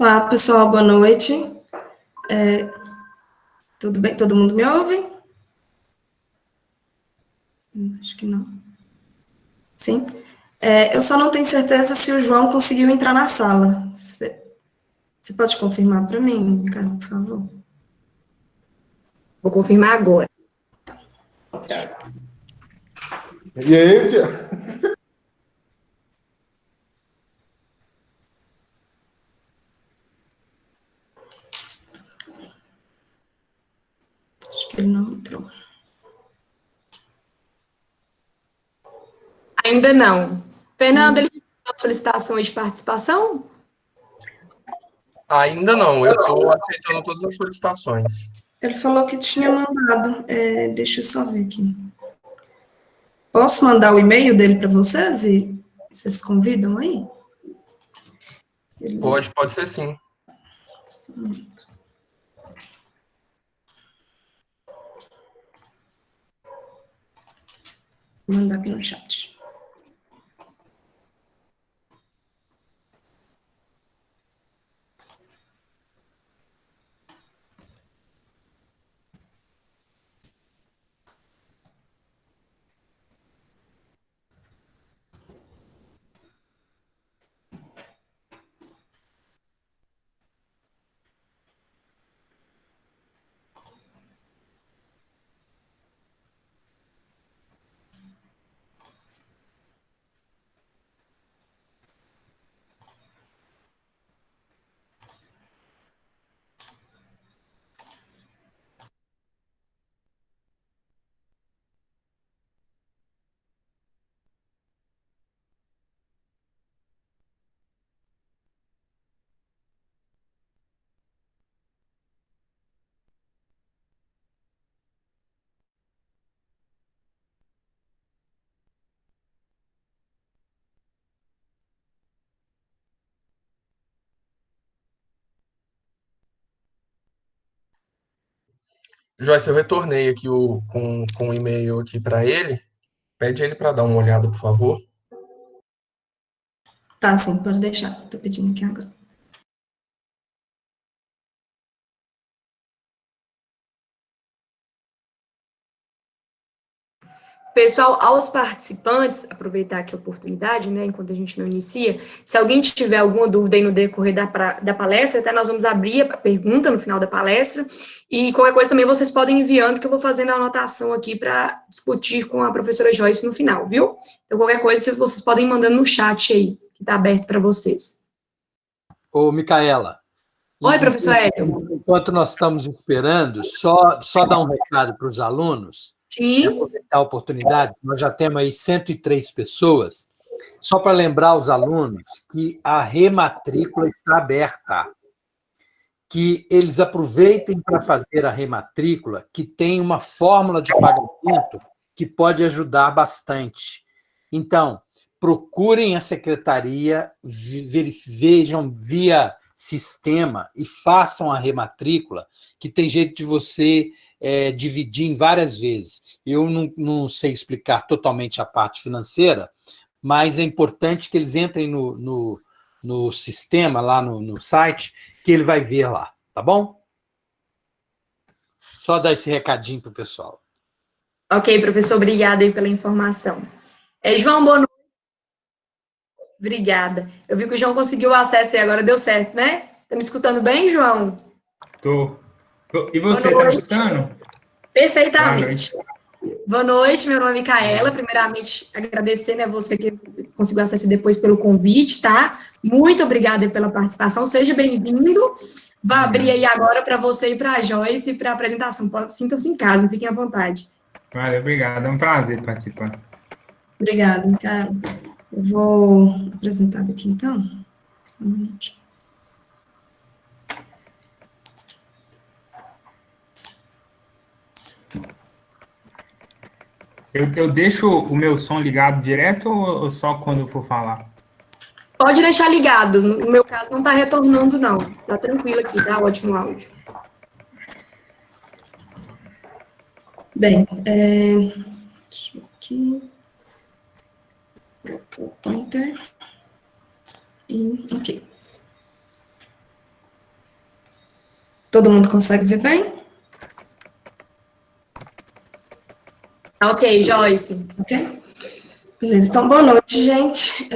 Olá, pessoal, boa noite. Tudo bem? Todo mundo me ouve? Acho que não. Sim. Eu só não tenho certeza se o João conseguiu entrar na sala. Você pode confirmar para mim, Ricardo, por favor? Vou confirmar agora. E aí, tia? Acho que ele não entrou. Ainda não. Fernando, ele tem uma solicitação de participação? Ainda não, eu estou aceitando todas as solicitações. Ele falou que tinha mandado. Deixa eu só ver aqui. Posso mandar o e-mail dele para vocês e vocês convidam aí? Pode ser sim. Vou mandar aqui no chat. Joyce, eu retornei aqui com o e-mail aqui para ele. Pede ele para dar uma olhada, por favor. Tá, sim, pode deixar. Estou pedindo aqui agora. Pessoal, aos participantes, aproveitar aqui a oportunidade, né, enquanto a gente não inicia, se alguém tiver alguma dúvida aí no decorrer da palestra, até nós vamos abrir a pergunta no final da palestra, e qualquer coisa também vocês podem ir enviando, que eu vou fazendo a anotação aqui para discutir com a professora Joyce no final, viu? Então, qualquer coisa, vocês podem ir mandando no chat aí, que está aberto para vocês. Ô, Micaela. Oi, professor Hélio. Enquanto nós estamos esperando, só dar um recado para os alunos. Sim. Aproveitar a oportunidade, nós já temos aí 103 pessoas, só para lembrar os alunos que a rematrícula está aberta, que eles aproveitem para fazer a rematrícula, que tem uma fórmula de pagamento que pode ajudar bastante. Então, procurem a secretaria, vejam via sistema e façam a rematrícula, que tem jeito de você dividir em várias vezes. Eu não sei explicar totalmente a parte financeira, mas é importante que eles entrem no sistema, lá no site, que ele vai ver lá, tá bom? Só dar esse recadinho para o pessoal. Ok, professor, obrigada aí pela informação. João, boa noite. Obrigada. Eu vi que o João conseguiu o acesso e agora deu certo, né? Tá me escutando bem, João? Tô. E você, tá me escutando? Perfeitamente. Boa noite, meu nome é Micaela. Primeiramente, agradecer, né, você que conseguiu acesso depois pelo convite, tá? Muito obrigada pela participação, seja bem-vindo. Vou abrir aí agora para você e para a Joyce para a apresentação. Sinta-se em casa, fiquem à vontade. Valeu, obrigado. É um prazer participar. Obrigada, Micaela. Eu vou apresentar daqui, então. Só um minutinho. Eu deixo o meu som ligado direto ou só quando eu for falar? Pode deixar ligado. No meu caso, não está retornando, não. Tá tranquilo aqui, tá? Ótimo áudio. Bem, deixa eu aqui. O pointer. Ok. Todo mundo consegue ver bem? Ok, Joyce. Ok? Beleza, então, boa noite, gente.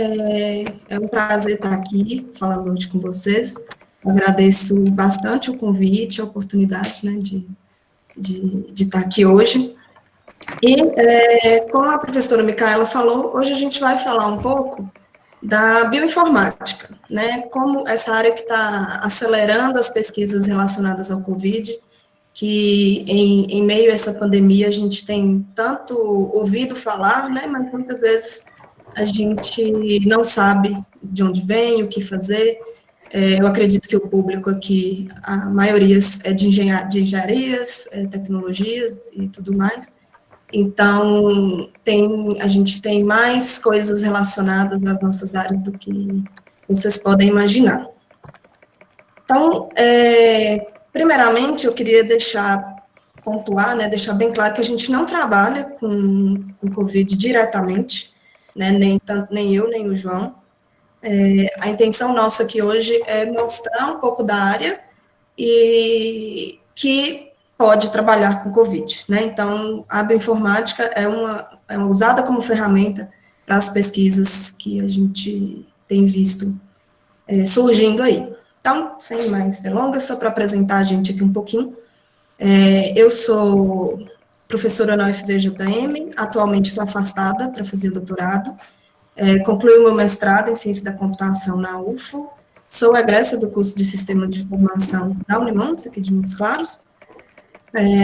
É um prazer estar aqui falando hoje com vocês. Agradeço bastante o convite, a oportunidade, né, de estar aqui hoje. E, como a professora Micaela falou, hoje a gente vai falar um pouco da bioinformática, né, como essa área que está acelerando as pesquisas relacionadas ao Covid, que em meio a essa pandemia a gente tem tanto ouvido falar, né, mas muitas vezes a gente não sabe de onde vem, o que fazer. Eu acredito que o público aqui, a maioria é de engenharias, tecnologias e tudo mais. Então, a gente tem mais coisas relacionadas às nossas áreas do que vocês podem imaginar. Então, primeiramente, eu queria pontuar, né, deixar bem claro que a gente não trabalha com Covid diretamente, né, nem eu, nem o João. A intenção nossa aqui hoje é mostrar um pouco da área e que pode trabalhar com Covid, né? Então, a bioinformática é usada como ferramenta para as pesquisas que a gente tem visto surgindo aí. Então, sem mais delongas, só para apresentar a gente aqui um pouquinho, eu sou professora na UFVJM, atualmente estou afastada para fazer doutorado, concluí o meu mestrado em Ciência da Computação na UFO, sou egressa do curso de Sistemas de Informação da Unimontes, aqui de Montes Claros.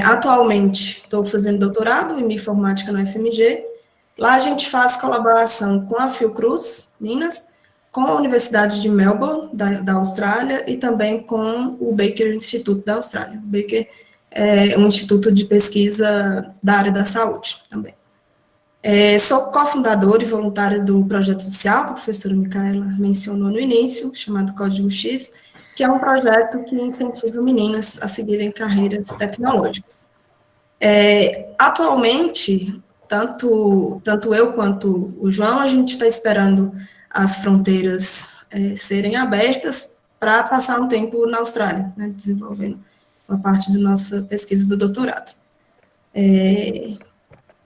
Atualmente estou fazendo doutorado em Bioinformática no UFMG. Lá a gente faz colaboração com a Fiocruz, Minas, com a Universidade de Melbourne, da Austrália, e também com o Baker Institute da Austrália. O Baker é um instituto de pesquisa da área da saúde também. Sou cofundadora e voluntária do projeto social, que a professora Micaela mencionou no início, chamado Código X, que é um projeto que incentiva meninas a seguirem carreiras tecnológicas. Atualmente, tanto eu quanto o João, a gente está esperando as fronteiras serem abertas para passar um tempo na Austrália, né, desenvolvendo uma parte da nossa pesquisa do doutorado.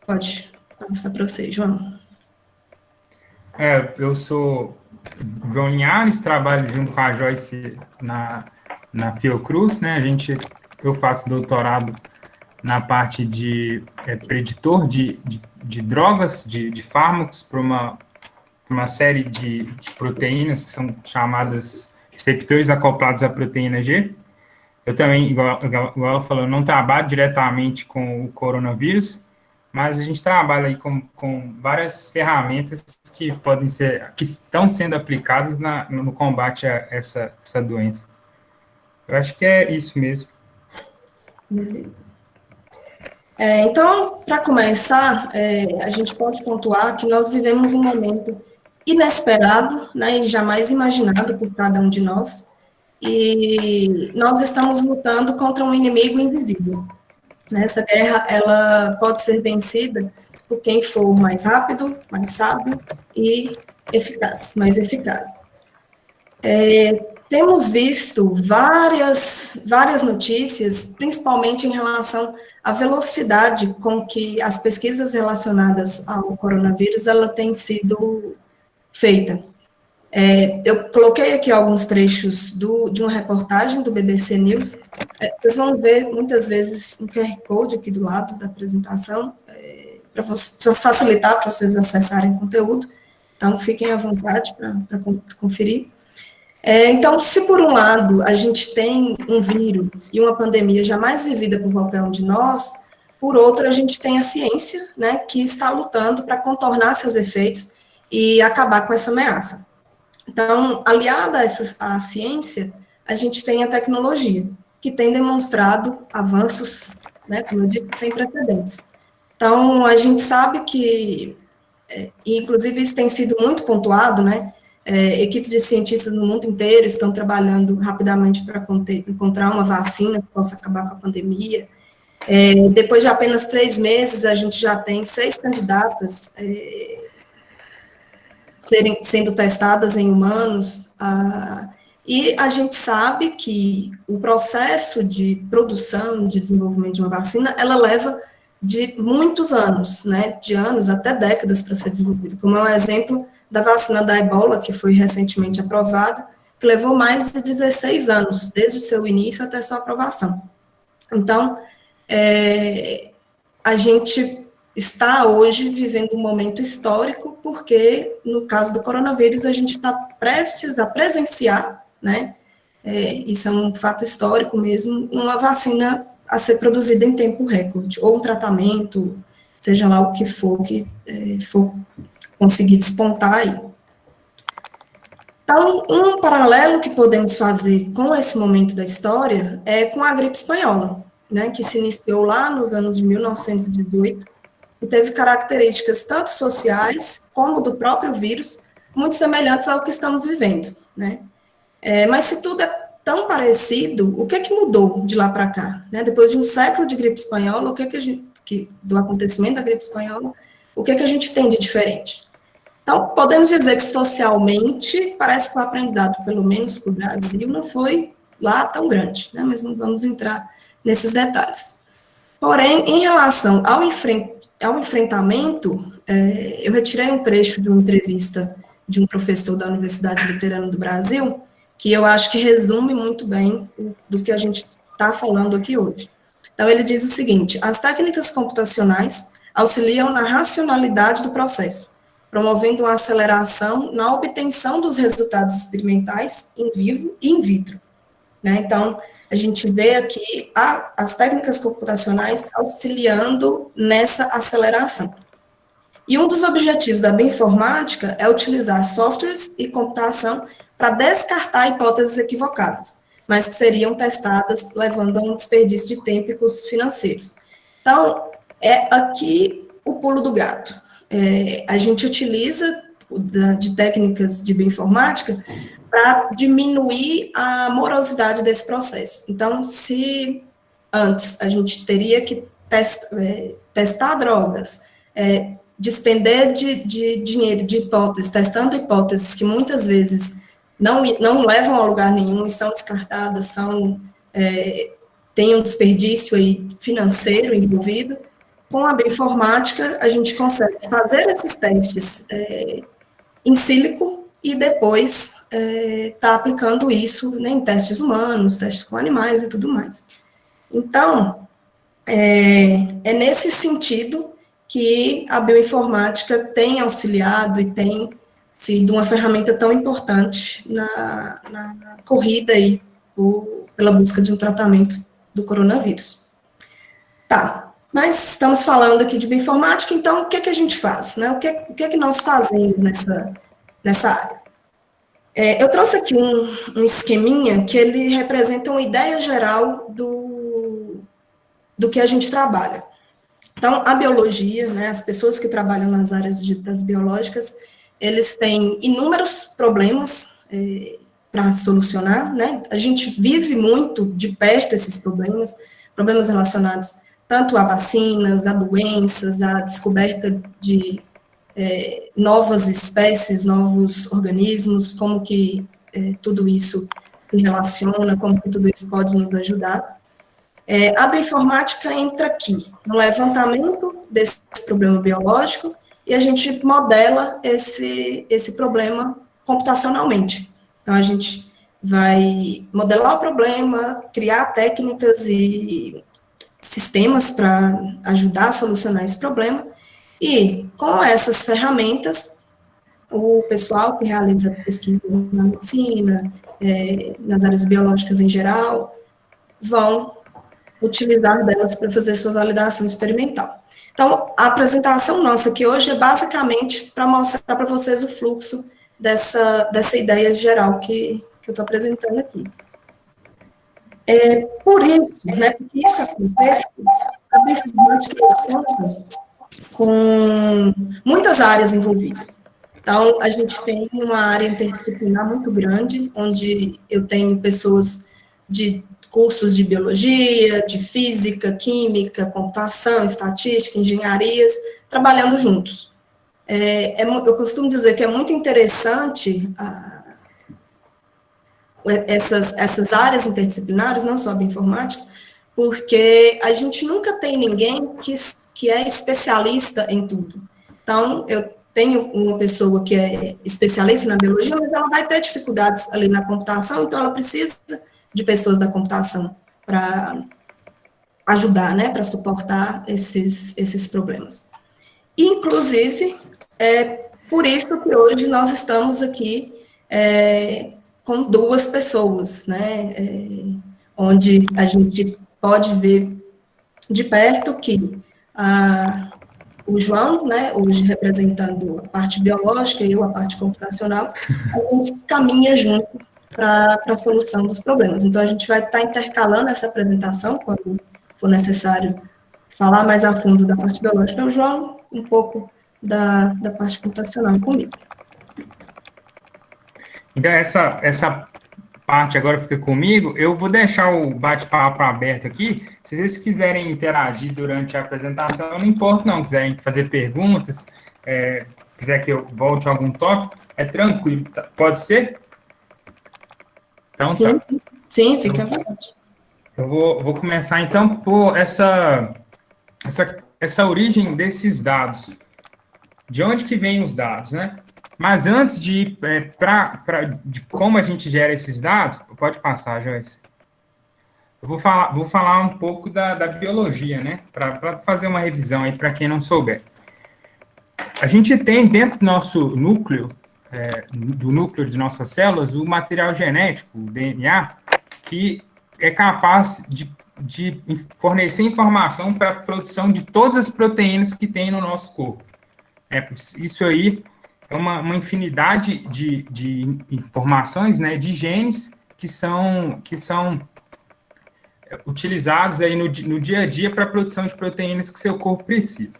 Pode passar para você, João. Eu sou João Linhares, trabalho junto com a Joyce na Fiocruz, né? Eu faço doutorado na parte de preditor de drogas, de fármacos, para uma série de proteínas que são chamadas receptores acoplados à proteína G. Eu também, igual ela falou, não trabalho diretamente com o coronavírus, mas a gente trabalha aí com várias ferramentas que estão sendo aplicadas no combate a essa doença. Eu acho que é isso mesmo. Beleza. Então, para começar, a gente pode pontuar que nós vivemos um momento inesperado, né, e jamais imaginado por cada um de nós, e nós estamos lutando contra um inimigo invisível. Essa guerra, ela pode ser vencida por quem for mais rápido, mais sábio e mais eficaz. Temos visto várias notícias, principalmente em relação à velocidade com que as pesquisas relacionadas ao coronavírus, ela tem sido feita. Eu coloquei aqui alguns trechos de uma reportagem do BBC News. Vocês vão ver, muitas vezes, um QR Code aqui do lado da apresentação, para facilitar para vocês acessarem o conteúdo. Então, fiquem à vontade para conferir. Então, se por um lado a gente tem um vírus e uma pandemia jamais vivida por qualquer um de nós, por outro a gente tem a ciência, né, que está lutando para contornar seus efeitos e acabar com essa ameaça. Então, aliada à ciência, a gente tem a tecnologia, que tem demonstrado avanços, né, como eu disse, sem precedentes. Então, a gente sabe que, inclusive isso tem sido muito pontuado, né, equipes de cientistas no mundo inteiro estão trabalhando rapidamente para encontrar uma vacina que possa acabar com a pandemia. Depois de apenas 3 meses, a gente já tem 6 candidatas sendo testadas em humanos. E a gente sabe que o processo de produção, de desenvolvimento de uma vacina, ela leva de muitos anos, né, de anos até décadas para ser desenvolvida, como é um exemplo da vacina da ebola, que foi recentemente aprovada, que levou mais de 16 anos, desde o seu início até sua aprovação. Então, a gente está hoje vivendo um momento histórico, porque, no caso do coronavírus, a gente está prestes a presenciar, né, isso é um fato histórico mesmo, uma vacina a ser produzida em tempo recorde, ou um tratamento, seja lá o que for for conseguir despontar aí. Então, um paralelo que podemos fazer com esse momento da história é com a gripe espanhola, né, que se iniciou lá nos anos de 1918 e teve características tanto sociais como do próprio vírus, muito semelhantes ao que estamos vivendo, né. Mas se tudo é tão parecido, o que é que mudou de lá para cá? Né? Depois de um século de gripe espanhola, o que é que do acontecimento da gripe espanhola, o que é que a gente tem de diferente? Então, podemos dizer que socialmente, parece que o aprendizado, pelo menos para o Brasil, não foi lá tão grande, né? Mas não vamos entrar nesses detalhes. Porém, em relação ao enfrentamento, eu retirei um trecho de uma entrevista de um professor da Universidade Luterana do Brasil, que eu acho que resume muito bem do que a gente está falando aqui hoje. Então, ele diz o seguinte: as técnicas computacionais auxiliam na racionalidade do processo, promovendo uma aceleração na obtenção dos resultados experimentais em vivo e in vitro. Né? Então, a gente vê aqui as técnicas computacionais auxiliando nessa aceleração. E um dos objetivos da bioinformática é utilizar softwares e computação para descartar hipóteses equivocadas, mas que seriam testadas, levando a um desperdício de tempo e custos financeiros. Então, é aqui o pulo do gato. A gente utiliza de técnicas de bioinformática para diminuir a morosidade desse processo. Então, se antes a gente teria que testar drogas, despender de dinheiro, de hipóteses, testando hipóteses que muitas vezes não levam a lugar nenhum e são descartadas, tem um desperdício aí financeiro envolvido. Com a bioinformática, a gente consegue fazer esses testes em sílico e depois tá aplicando isso, né, em testes humanos, testes com animais e tudo mais. Então, é nesse sentido que a bioinformática tem auxiliado e tem sido uma ferramenta tão importante na corrida aí pela busca de um tratamento do coronavírus. Tá, mas estamos falando aqui de bioinformática, então o que é que a gente faz? Né? O que é que nós fazemos nessa área? Eu trouxe aqui um esqueminha que ele representa uma ideia geral do que a gente trabalha. Então, a biologia, né, as pessoas que trabalham nas áreas das biológicas, eles têm inúmeros problemas para solucionar, né? A gente vive muito de perto esses problemas relacionados tanto a vacinas, a doenças, a descoberta de novas espécies, novos organismos, como que tudo isso se relaciona, como que tudo isso pode nos ajudar. A bioinformática entra aqui, no levantamento desse problema biológico, e a gente modela esse problema computacionalmente. Então, a gente vai modelar o problema, criar técnicas e sistemas para ajudar a solucionar esse problema, e com essas ferramentas, o pessoal que realiza pesquisa na medicina, nas áreas biológicas em geral, vão utilizar delas para fazer sua validação experimental. Então, a apresentação nossa aqui hoje é basicamente para mostrar para vocês o fluxo dessa ideia geral que eu estou apresentando aqui. Por isso, né, porque isso acontece, a bioinformática conta com muitas áreas envolvidas. Então, a gente tem uma área interdisciplinar muito grande, onde eu tenho pessoas de cursos de biologia, de física, química, computação, estatística, engenharias, trabalhando juntos. Eu costumo dizer que é muito interessante essas áreas interdisciplinares, não só a bioinformática, porque a gente nunca tem ninguém que é especialista em tudo. Então, eu tenho uma pessoa que é especialista na biologia, mas ela vai ter dificuldades ali na computação, então ela precisa de pessoas da computação para ajudar, né, para suportar esses problemas. Inclusive, é por isso que hoje nós estamos aqui com 2 pessoas, né, onde a gente pode ver de perto que o João, né, hoje representando a parte biológica e eu a parte computacional, a gente caminha junto para a solução dos problemas. Então, a gente vai estar intercalando essa apresentação, quando for necessário falar mais a fundo da parte biológica, o João, um pouco da parte computacional comigo. Então, essa parte agora fica comigo. Eu vou deixar o bate-papo aberto aqui. Se vocês quiserem interagir durante a apresentação, não importa não. Quiserem fazer perguntas, quiser que eu volte a algum tópico, é tranquilo. Tá? Pode ser? Então, sim, tá. Sim, fica à vontade. Eu vou começar, então, por essa origem desses dados. De onde que vêm os dados, né? Mas antes de ir de como a gente gera esses dados, pode passar, Joyce. Eu vou falar um pouco da biologia, né? Para fazer uma revisão aí para quem não souber. A gente tem dentro do nosso núcleo, do núcleo de nossas células, o material genético, o DNA, que é capaz de fornecer informação para a produção de todas as proteínas que tem no nosso corpo. Isso aí é uma infinidade de informações, né, de genes que são utilizados aí no dia a dia para a produção de proteínas que seu corpo precisa.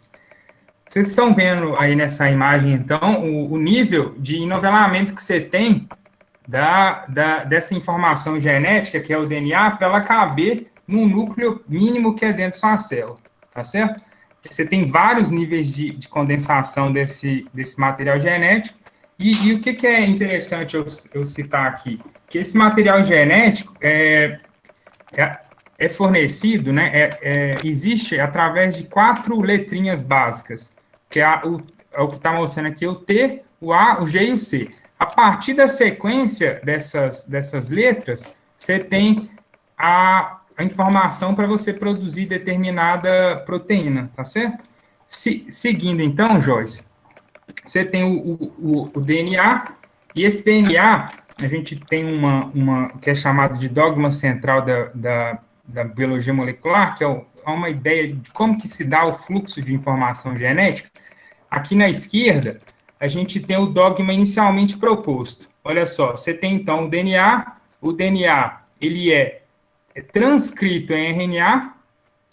Vocês estão vendo aí nessa imagem, então, o nível de enovelamento que você tem dessa informação genética, que é o DNA, para ela caber num núcleo mínimo que é dentro da sua célula, tá certo? Você tem vários níveis de condensação desse material genético, e o que é interessante eu citar aqui? Que esse material genético é fornecido, né, existe através de 4 letrinhas básicas, que é o que está mostrando aqui, o T, o A, o G e o C. A partir da sequência dessas letras, você tem a informação para você produzir determinada proteína, tá certo? Seguindo, então, Joyce, você tem o DNA, e esse DNA, a gente tem uma que é chamado de dogma central da biologia molecular, que é uma ideia de como que se dá o fluxo de informação genética. Aqui na esquerda, a gente tem o dogma inicialmente proposto. Olha só, você tem, então, o DNA, ele é transcrito em RNA,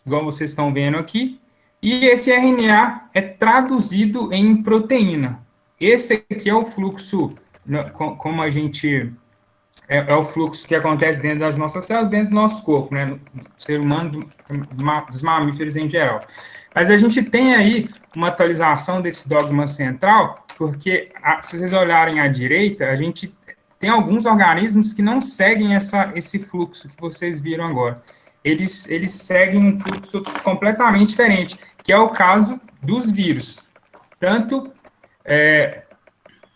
igual vocês estão vendo aqui, e esse RNA é traduzido em proteína. Esse aqui é o fluxo, como a gente... É o fluxo que acontece dentro das nossas células, dentro do nosso corpo, né? Do ser humano, dos mamíferos em geral. Mas a gente tem aí uma atualização desse dogma central, porque, se vocês olharem à direita, a gente tem alguns organismos que não seguem esse fluxo que vocês viram agora. Eles seguem um fluxo completamente diferente, que é o caso dos vírus. Tanto,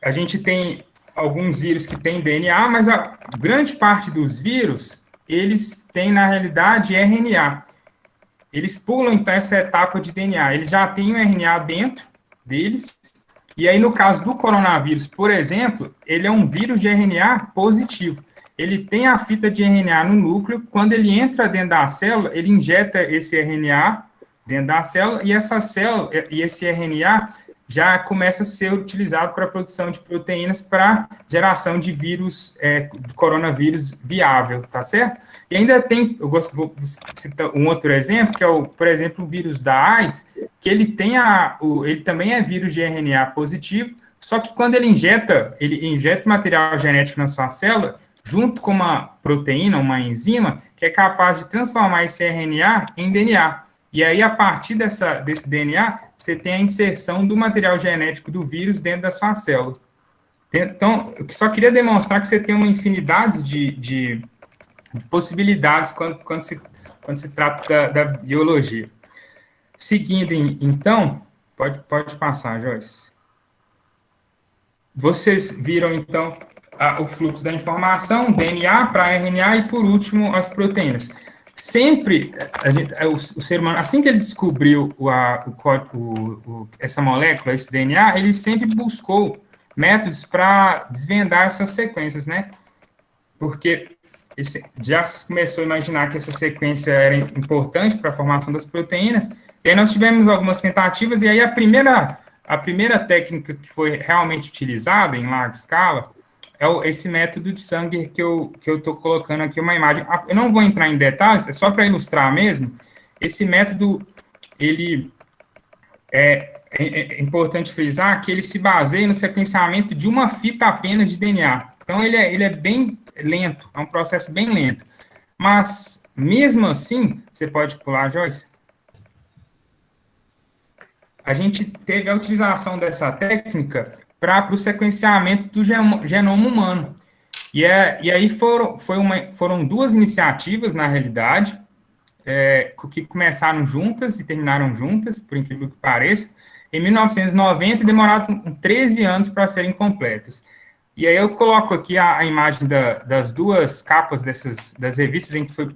a gente tem alguns vírus que têm DNA, mas a grande parte dos vírus, eles têm, na realidade, RNA. Eles pulam, então, essa etapa de DNA. Eles já têm o RNA dentro deles, e aí, no caso do coronavírus, por exemplo, ele é um vírus de RNA positivo. Ele tem a fita de RNA no núcleo, quando ele entra dentro da célula, ele injeta esse RNA dentro da célula, e essa célula, e esse RNA já começa a ser utilizado para a produção de proteínas para geração de vírus, do coronavírus viável, tá certo? E ainda tem, vou citar um outro exemplo, que é, por exemplo, o vírus da AIDS, que ele também é vírus de RNA positivo, só que quando ele injeta material genético na sua célula, junto com uma proteína, uma enzima, que é capaz de transformar esse RNA em DNA. E aí, a partir desse DNA, você tem a inserção do material genético do vírus dentro da sua célula. Então, eu só queria demonstrar que você tem uma infinidade de possibilidades quando se trata da biologia. Seguindo, então, pode passar, Joyce. Vocês viram, então, o fluxo da informação, DNA para RNA e, por último, as proteínas. Sempre, o ser humano, assim que ele descobriu essa molécula, esse DNA, ele sempre buscou métodos para desvendar essas sequências, né? Porque já começou a imaginar que essa sequência era importante para a formação das proteínas, e aí nós tivemos algumas tentativas, e aí a primeira técnica que foi realmente utilizada em larga escala é esse método de Sanger que eu estou colocando aqui uma imagem. Eu não vou entrar em detalhes, é só para ilustrar mesmo. Esse método, ele é importante frisar que ele se baseia no sequenciamento de uma fita apenas de DNA. Então, ele é bem lento, é um processo bem lento. Mas, mesmo assim, você pode pular, Joyce? A gente teve a utilização dessa técnica para o sequenciamento do genoma humano. E aí foram duas iniciativas, na realidade, que começaram juntas e terminaram juntas, por incrível que pareça, em 1990, e demoraram 13 anos para serem completas. E aí eu coloco aqui a imagem das duas capas das revistas em que foi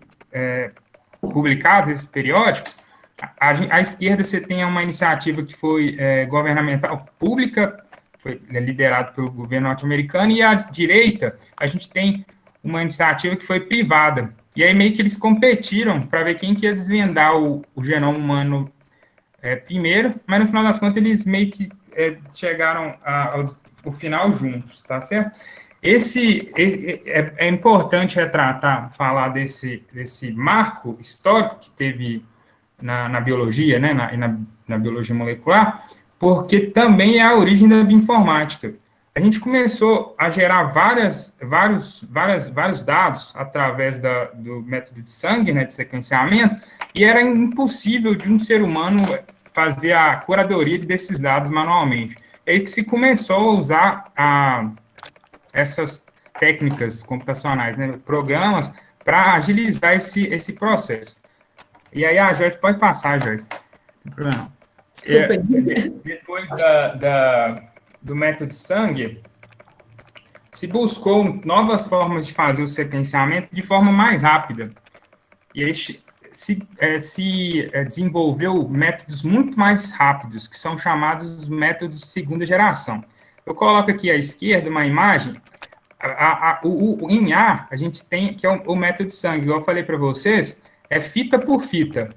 publicados esses periódicos. À esquerda você tem uma iniciativa que foi governamental, pública, foi liderada pelo governo norte-americano, e à direita a gente tem uma iniciativa que foi privada. E aí meio que eles competiram para ver quem que ia desvendar o genoma humano primeiro, mas no final das contas eles meio que chegaram ao final juntos, tá certo? É importante falar desse marco histórico que teve na biologia, né, na biologia molecular, porque também é a origem da bioinformática. A gente começou a gerar vários dados através do método de Sanger, né, de sequenciamento, e era impossível de um ser humano fazer a curadoria desses dados manualmente. É aí que se começou a usar essas técnicas computacionais, né, programas, para agilizar esse processo. E aí, Joyce, pode passar, Joyce. Não tem problema. Depois do método Sanger, se buscou novas formas de fazer o sequenciamento de forma mais rápida. E aí se desenvolveu métodos muito mais rápidos, que são chamados métodos de segunda geração. Eu coloco aqui à esquerda uma imagem. Em A, a gente tem, que é o método Sanger, igual eu falei para vocês, é fita por fita.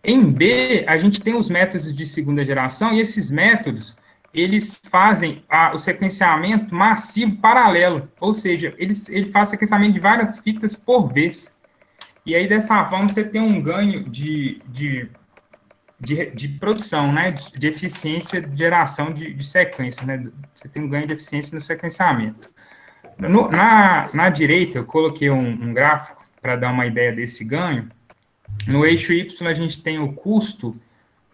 Em B, a gente tem os métodos de segunda geração, e esses métodos, eles fazem o sequenciamento massivo paralelo, ou seja, ele faz sequenciamento de várias fitas por vez. E aí, dessa forma, você tem um ganho de produção, né, de eficiência de geração de sequências, né, você tem um ganho de eficiência no sequenciamento. Na direita, eu coloquei um gráfico para dar uma ideia desse ganho. No eixo Y, a gente tem o custo,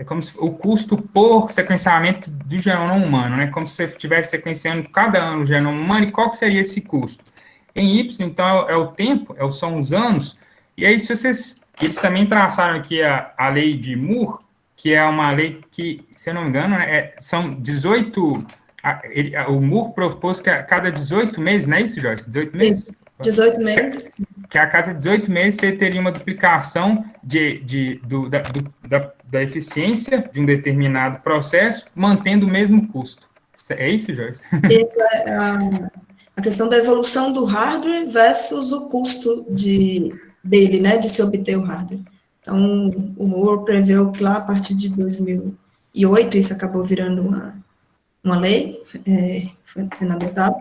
como se o custo por sequenciamento do genoma humano, né? Como se você estivesse sequenciando cada ano o genoma humano, e qual que seria esse custo? Em Y, então, é o tempo, são os anos, e aí, eles também traçaram aqui a lei de Moore, que é uma lei que, se eu não me engano, são 18... o Moore propôs que a cada 18 meses, não é isso, Joyce? 18 meses? 18 meses. Que a cada 18 meses você teria uma duplicação da eficiência de um determinado processo, mantendo o mesmo custo. É isso, Joyce? Isso é a questão da evolução do hardware versus o custo dele, né, de se obter o hardware. Então, o Moore preveu que lá, a partir de 2008, isso acabou virando uma lei, foi sendo adotado,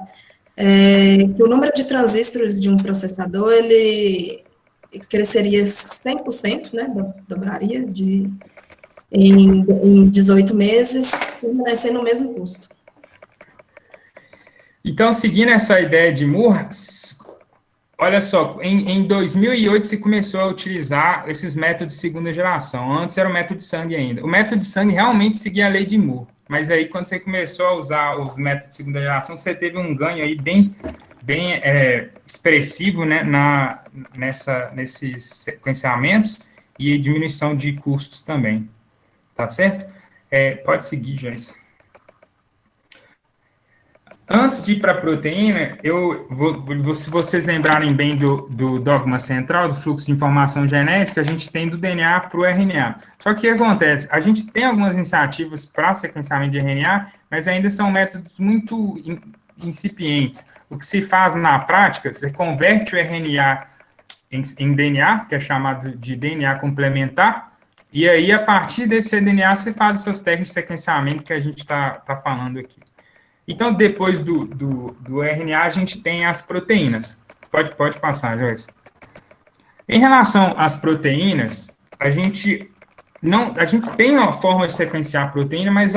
que o número de transistores de um processador, ele cresceria 100%, né, dobraria em 18 meses, permanecendo no mesmo custo. Então, seguindo essa ideia de Moore, olha só, em 2008 se começou a utilizar esses métodos de segunda geração. Antes era o método de Sanger ainda. O método de Sanger realmente seguia a lei de Moore. mas aí quando você começou a usar os métodos de segunda geração, você teve um ganho aí bem expressivo, né, nesses sequenciamentos e diminuição de custos também, tá certo? Pode seguir, Joyce. Antes de ir para a proteína, se vocês lembrarem bem do dogma central, do fluxo de informação genética, a gente tem do DNA para o RNA. Só que o que acontece? A gente tem algumas iniciativas para sequenciamento de RNA, mas ainda são métodos muito incipientes. O que se faz na prática, você converte o RNA em DNA, que é chamado de DNA complementar, e aí, a partir desse DNA, você faz essas técnicas de sequenciamento que a gente está falando aqui. Então, depois do RNA, a gente tem as proteínas. Pode passar, Joyce. Em relação às proteínas, a gente tem uma forma de sequenciar a proteína, mas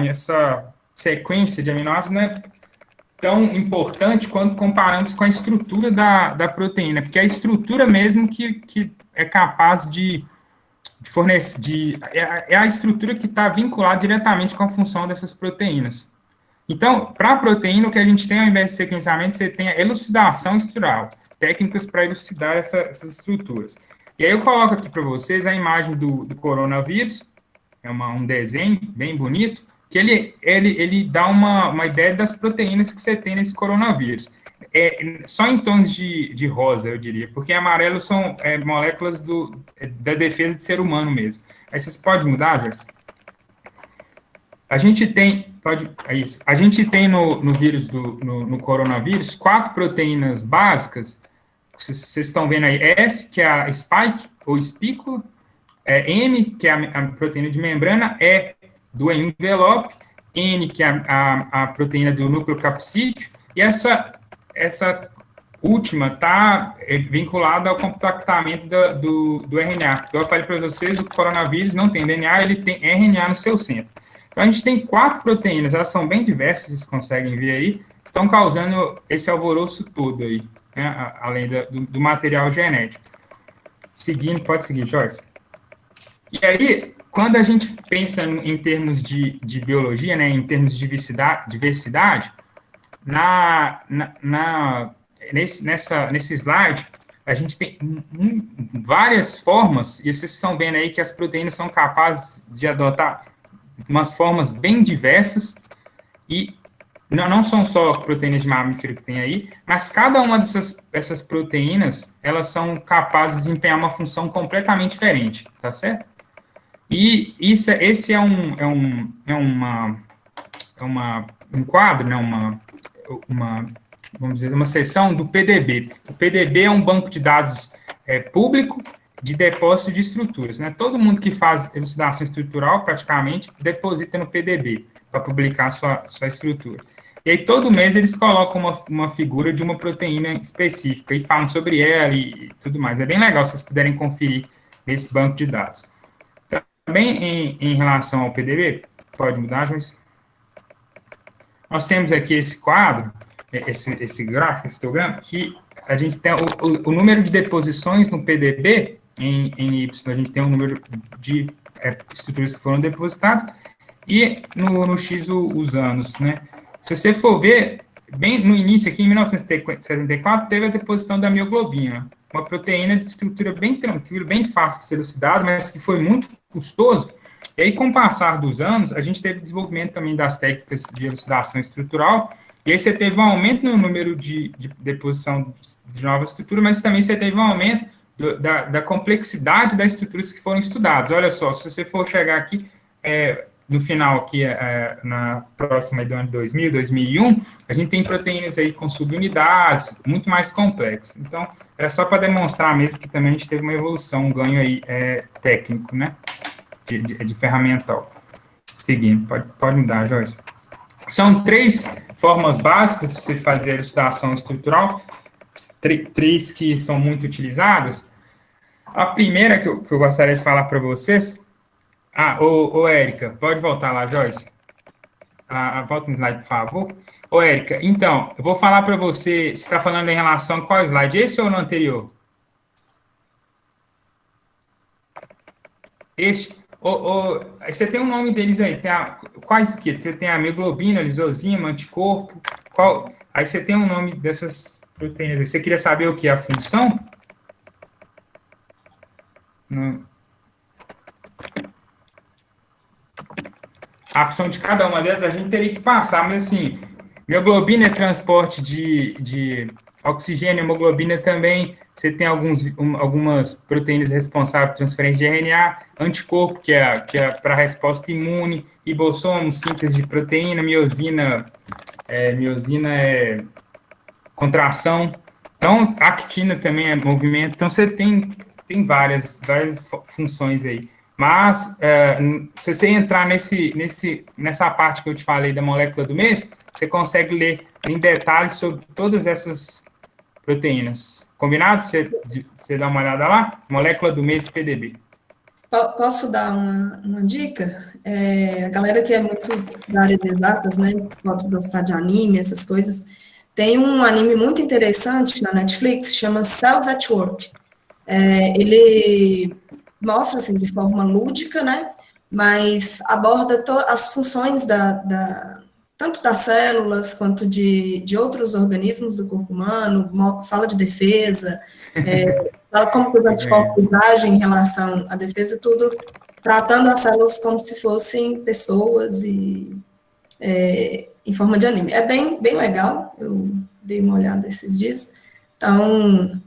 essa sequência de aminoácidos não é tão importante quando comparamos com a estrutura da proteína, porque é a estrutura mesmo que é capaz de fornecer, é a estrutura que está vinculada diretamente com a função dessas proteínas. Então, para a proteína, o que a gente tem ao invés de sequenciamento, você tem a elucidação estrutural, técnicas para elucidar essas estruturas. E aí eu coloco aqui para vocês a imagem do coronavírus, é um desenho bem bonito, que ele dá uma ideia das proteínas que você tem nesse coronavírus. Só em tons de rosa, eu diria, porque amarelo são moléculas da defesa do ser humano mesmo. Aí vocês podem mudar, Jess? A gente tem, a gente tem no vírus, no coronavírus, 4 proteínas básicas, vocês estão vendo aí, S, que é a spike, ou espícula, M, que é a proteína de membrana, E, do envelope, N, que é a proteína do núcleo capsídeo, e essa última está vinculada ao compactamento do RNA. Então, eu falei para vocês, o coronavírus não tem DNA, ele tem RNA no seu centro. Então, a gente tem 4 proteínas, elas são bem diversas, vocês conseguem ver aí, que estão causando esse alvoroço todo aí, né, além do material genético. Seguindo, pode seguir, Joyce. E aí, quando a gente pensa em termos de biologia, né, em termos de diversidade, nesse slide, a gente tem várias formas, e vocês estão vendo aí que as proteínas são capazes de adotar umas formas bem diversas, e não são só proteínas de mamífero que tem aí, mas cada uma dessas proteínas, elas são capazes de desempenhar uma função completamente diferente, tá certo? E esse é um quadro, né, vamos dizer, uma seção do PDB. O PDB é um banco de dados público de depósito de estruturas, né? Todo mundo que faz elucidação estrutural, praticamente, deposita no PDB para publicar sua estrutura. E aí, todo mês, eles colocam uma figura de uma proteína específica e falam sobre ela e tudo mais. É bem legal, se vocês puderem conferir esse banco de dados. Também, em relação ao PDB, pode mudar, Joyce? Nós temos aqui esse quadro, esse gráfico, esse histograma, que a gente tem o número de deposições no PDB, em Y, a gente tem o número de estruturas que foram depositadas, e no X os anos, né? Se você for ver, bem no início, aqui em 1974, teve a deposição da mioglobina, uma proteína de estrutura bem tranquila, bem fácil de ser elucidada, mas que foi muito custoso. E aí, com o passar dos anos, a gente teve desenvolvimento também das técnicas de elucidação estrutural, e aí você teve um aumento no número de deposição de novas estruturas, mas também você teve um aumento da complexidade das estruturas que foram estudadas. Olha só, se você for chegar aqui, no final, aqui, na próxima do ano 2000, 2001, a gente tem proteínas aí com subunidades, muito mais complexas. Então, era só para demonstrar mesmo que também a gente teve uma evolução, um ganho aí técnico, né? De ferramental. Seguindo, pode mudar, Joyce. São 3 formas básicas de você fazer a elucidação estrutural, 3 que são muito utilizadas. A primeira que eu gostaria de falar para vocês... Érica, pode voltar lá, Joyce? Volta no slide, por favor. Érica, então, eu vou falar para você, você está falando em relação a qual slide? Esse ou no anterior? Este? Aí você tem o nome deles aí, quais que? Tem a hemoglobina, lisozima, anticorpo, aí você tem o nome dessas proteínas. Você queria saber o que? A função? Não. A função de cada uma delas a gente teria que passar, mas assim, mioglobina é transporte de oxigênio, hemoglobina também, você tem algumas proteínas responsáveis por transferência de RNA, anticorpo, que é para resposta imune, ribossomos, síntese de proteína, miosina é contração, então actina também é movimento, então você tem várias funções aí. Mas, se você entrar nessa parte que eu te falei da molécula do mês, você consegue ler em detalhes sobre todas essas proteínas. Combinado? Você dá uma olhada lá? Molécula do mês PDB. Posso dar uma dica? A galera que é muito da área de exatas, né, pode gostar de anime, essas coisas, tem um anime muito interessante na Netflix, chama Cells at Work. Ele mostra, assim, de forma lúdica, né, mas aborda as funções tanto das células quanto de outros organismos do corpo humano, fala de defesa, fala como que os anticorpos agem em relação à defesa, tudo tratando as células como se fossem pessoas e em forma de anime. É bem legal, eu dei uma olhada esses dias, então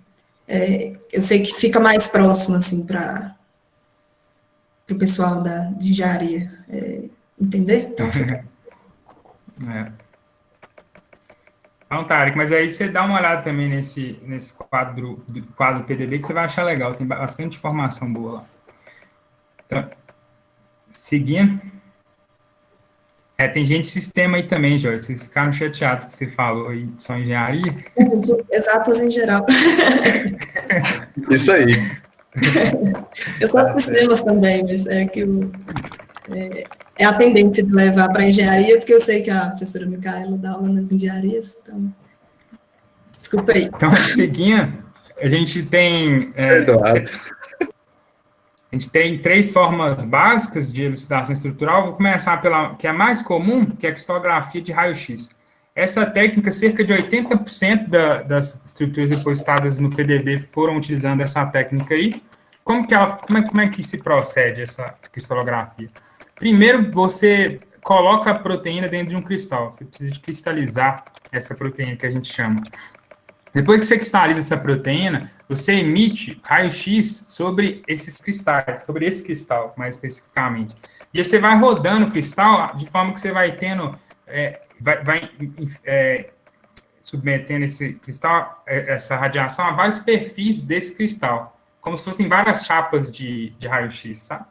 eu sei que fica mais próximo, assim, para o pessoal de engenharia entender, então fica... Então, Tarek, mas aí você dá uma olhada também nesse quadro PDB que você vai achar legal, tem bastante informação boa lá. Então, seguindo. Tem gente de sistema aí também, Joyce, vocês ficaram chateados que você falou aí, só engenharia? Exatas em geral. Isso aí. Eu sou de sistemas também, mas é a tendência de levar para engenharia, porque eu sei que a professora Micaela dá aula nas engenharias, então, desculpa aí. Então, seguindo, a gente tem... A gente tem 3 formas básicas de elucidação estrutural. Vou começar pela que é a mais comum, que é a cristallografia de raio-x. Essa técnica, cerca de 80% das estruturas depositadas no PDB foram utilizando essa técnica aí. Como é que se procede essa cristalografia? Primeiro, você coloca a proteína dentro de um cristal. Você precisa de cristalizar essa proteína que a gente chama. Depois que você cristaliza essa proteína, você emite raio-x sobre esses cristais, sobre esse cristal, mais especificamente. E aí você vai rodando o cristal de forma que você vai tendo, submetendo esse cristal, essa radiação, a vários perfis desse cristal, como se fossem várias chapas de raio-x, sabe?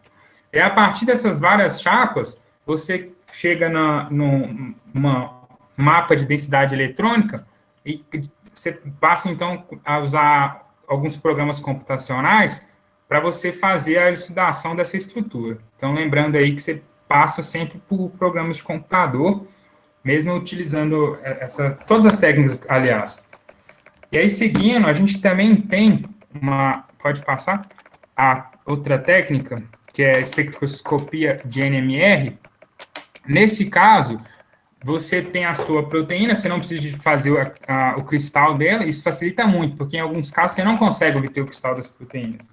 E a partir dessas várias chapas, você chega num mapa de densidade eletrônica e você passa, então, a usar alguns programas computacionais para você fazer a elucidação dessa estrutura. Então, lembrando aí que você passa sempre por programas de computador, mesmo utilizando todas as técnicas, aliás. E aí, seguindo, a gente também tem pode passar, a outra técnica, que é a espectroscopia de NMR. Nesse caso, você tem a sua proteína, você não precisa de fazer o cristal dela, isso facilita muito, porque em alguns casos você não consegue obter o cristal das proteínas.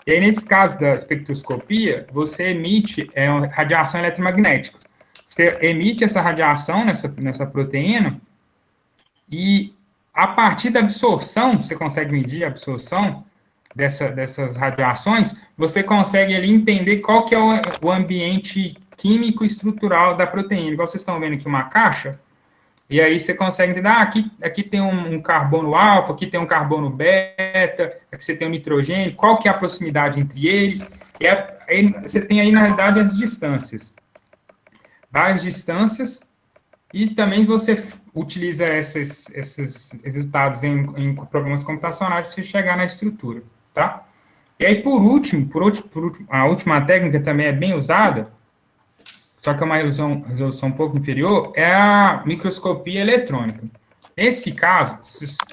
E aí, nesse caso da espectroscopia, você emite radiação eletromagnética. Você emite essa radiação nessa proteína e, a partir da absorção, você consegue medir a absorção dessas radiações, você consegue ali entender qual que é o ambiente químico estrutural da proteína. Igual vocês estão vendo aqui uma caixa, e aí você consegue entender, aqui tem um carbono alfa, aqui tem um carbono beta, aqui você tem um nitrogênio, qual que é a proximidade entre eles, e aí você tem aí, na realidade, as distâncias. Várias distâncias, e também você utiliza esses resultados em programas computacionais para você chegar na estrutura, tá? E aí, por último, a última técnica também é bem usada, só que é uma resolução um pouco inferior, é a microscopia eletrônica. Nesse caso,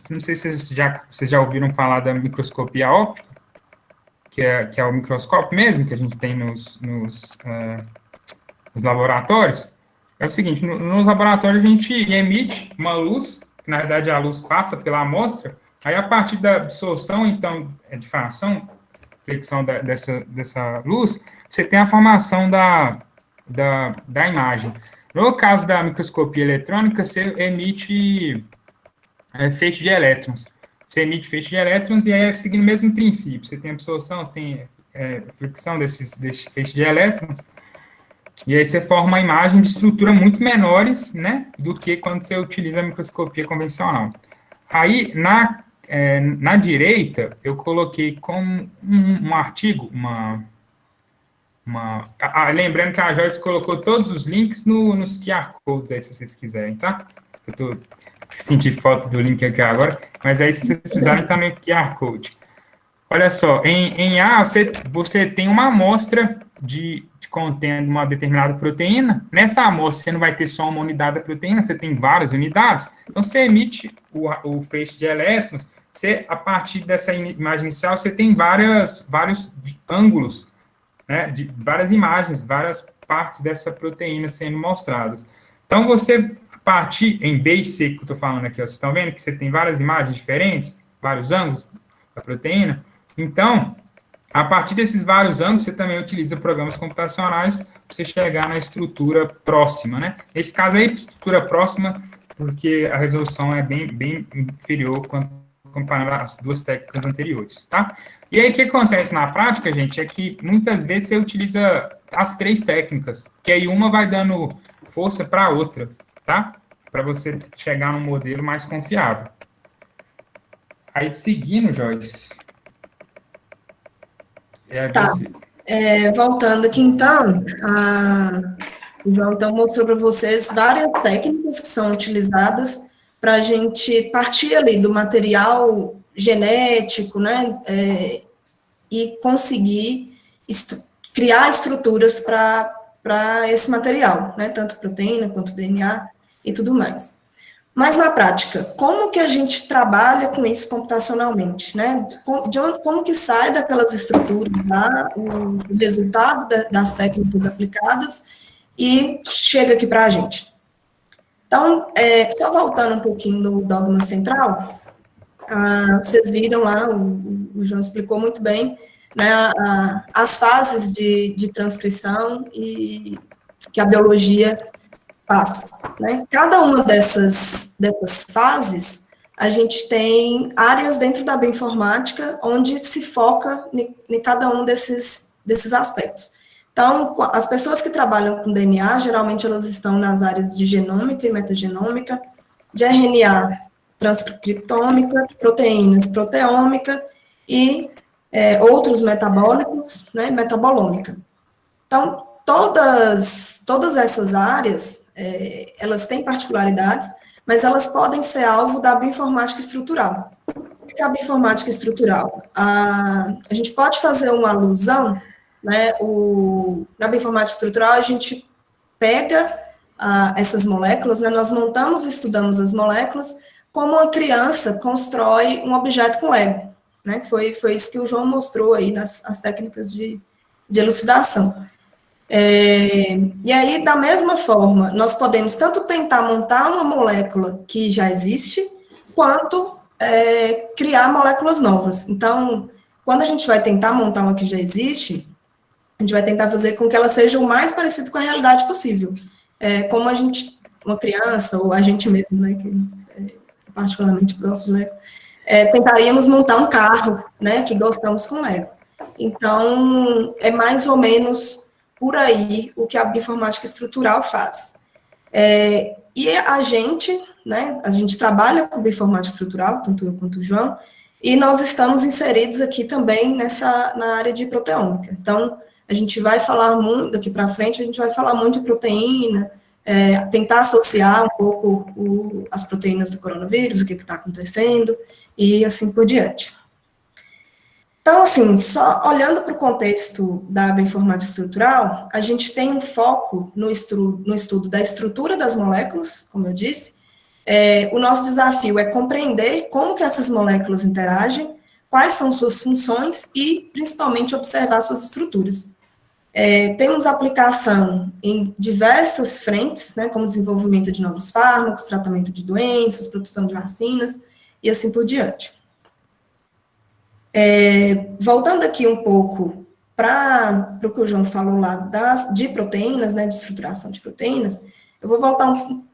não sei se vocês já ouviram falar da microscopia óptica. que é o microscópio mesmo, que a gente tem nos laboratórios, é o seguinte, nos laboratórios a gente emite uma luz, que na verdade a luz passa pela amostra, aí a partir da absorção, então, difração, flexão dessa luz, você tem a formação da imagem. No caso da microscopia eletrônica, você emite feixe de elétrons. Você emite feixe de elétrons e aí é seguindo o mesmo princípio. Você tem absorção, você tem flexão desse feixe de elétrons, e aí você forma uma imagem de estrutura muito menores, né, do que quando você utiliza a microscopia convencional. Aí, na direita, eu coloquei como um artigo, lembrando que a Joyce colocou todos os links nos QR Codes, aí, se vocês quiserem, tá? Eu senti falta do link aqui agora, mas aí, se vocês precisarem, tá no QR Code. Olha só, em A, você tem uma amostra contendo uma determinada proteína. Nessa amostra, você não vai ter só uma unidade da proteína, você tem várias unidades. Então, você emite o feixe de elétrons, a partir dessa imagem inicial, você tem vários ângulos, né, de várias imagens, várias partes dessa proteína sendo mostradas. Então, você, a partir, em B e C, que eu estou falando aqui, ó, vocês estão vendo que você tem várias imagens diferentes, vários ângulos da proteína. Então, a partir desses vários ângulos, você também utiliza programas computacionais para você chegar na estrutura próxima, né? Nesse caso aí, estrutura próxima, porque a resolução é bem inferior quando comparando as duas técnicas anteriores, tá? E aí, o que acontece na prática, gente, é que muitas vezes você utiliza as três técnicas, que aí uma vai dando força para a outra, tá? Para você chegar num modelo mais confiável. Aí, seguindo, Joyce... Tá. Voltando aqui, então, o João então mostrou para vocês várias técnicas que são utilizadas para a gente partir ali do material genético, né, e conseguir criar estruturas para esse material, né, tanto proteína quanto DNA e tudo mais. Mas, na prática, como que a gente trabalha com isso computacionalmente, né? Como que sai daquelas estruturas lá, o resultado das técnicas aplicadas e chega aqui para a gente. Então, só voltando um pouquinho no dogma central, vocês viram lá, o João explicou muito bem, né, as fases de transcrição e que a biologia passa, né? Cada uma dessas fases, a gente tem áreas dentro da bioinformática onde se foca em cada um desses aspectos. Então, as pessoas que trabalham com DNA, geralmente elas estão nas áreas de genômica e metagenômica, de RNA, transcriptômica, proteínas, proteômica e outros metabólicos, né, metabolômica. Então, todas essas áreas, elas têm particularidades, mas elas podem ser alvo da bioinformática estrutural. O que é a bioinformática estrutural? A gente pode fazer uma alusão, né, na bioinformática estrutural, a gente pega essas moléculas, né, nós montamos e estudamos as moléculas, como uma criança constrói um objeto com Lego, né, foi isso que o João mostrou aí nas técnicas de elucidação. E aí, da mesma forma, nós podemos tanto tentar montar uma molécula que já existe, quanto criar moléculas novas. Então, quando a gente vai tentar montar uma que já existe, a gente vai tentar fazer com que ela seja o mais parecido com a realidade possível. Como uma criança, ou a gente mesmo, né, que particularmente gosto de Lego, tentaríamos montar um carro, né, que gostamos com Lego. Então, é mais ou menos por aí o que a bioinformática estrutural faz. E a gente, né, a gente trabalha com bioinformática estrutural, tanto eu quanto o João, e nós estamos inseridos aqui também na área de proteômica. Então, a gente vai falar muito, daqui para frente, a gente vai falar muito de proteína, tentar associar um pouco as proteínas do coronavírus, o que está acontecendo, e assim por diante. Então, assim, só olhando para o contexto da bioinformática estrutural, a gente tem um foco no estudo da estrutura das moléculas, como eu disse. O nosso desafio é compreender como que essas moléculas interagem, quais são suas funções e, principalmente, observar suas estruturas. Temos aplicação em diversas frentes, né, como desenvolvimento de novos fármacos, tratamento de doenças, produção de vacinas e assim por diante. Voltando aqui um pouco para o que o João falou lá de proteínas, né, de estruturação de proteínas, eu vou voltar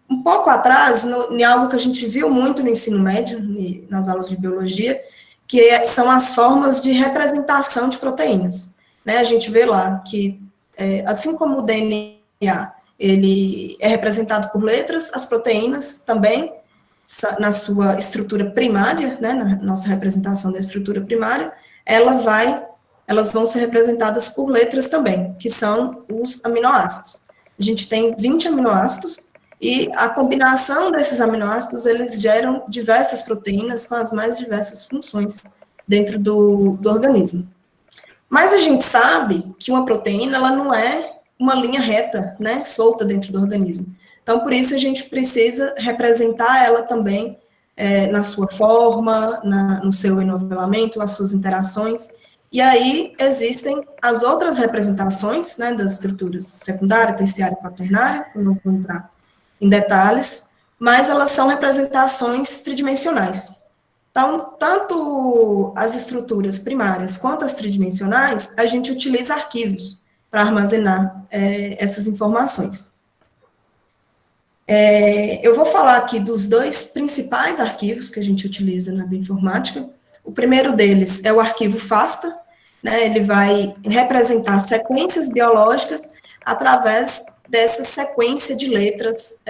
um pouco atrás em algo que a gente viu muito no ensino médio, nas aulas de biologia, que são as formas de representação de proteínas. Né, a gente vê lá que, assim como o DNA, ele é representado por letras, as proteínas também, na sua estrutura primária, né, na nossa representação da estrutura primária, elas vão ser representadas por letras também, que são os aminoácidos. A gente tem 20 aminoácidos, e a combinação desses aminoácidos, eles geram diversas proteínas com as mais diversas funções dentro do organismo. Mas a gente sabe que uma proteína, ela não é uma linha reta, né, solta dentro do organismo. Então, por isso, a gente precisa representar ela também na sua forma, no seu enovelamento, as suas interações. E aí, existem as outras representações, né, das estruturas secundária, terciária e quaternária, eu não vou entrar em detalhes, mas elas são representações tridimensionais. Então, tanto as estruturas primárias quanto as tridimensionais, a gente utiliza arquivos para armazenar essas informações. Eu vou falar aqui dos dois principais arquivos que a gente utiliza na bioinformática. O primeiro deles é o arquivo FASTA, né, ele vai representar sequências biológicas através dessa sequência de letras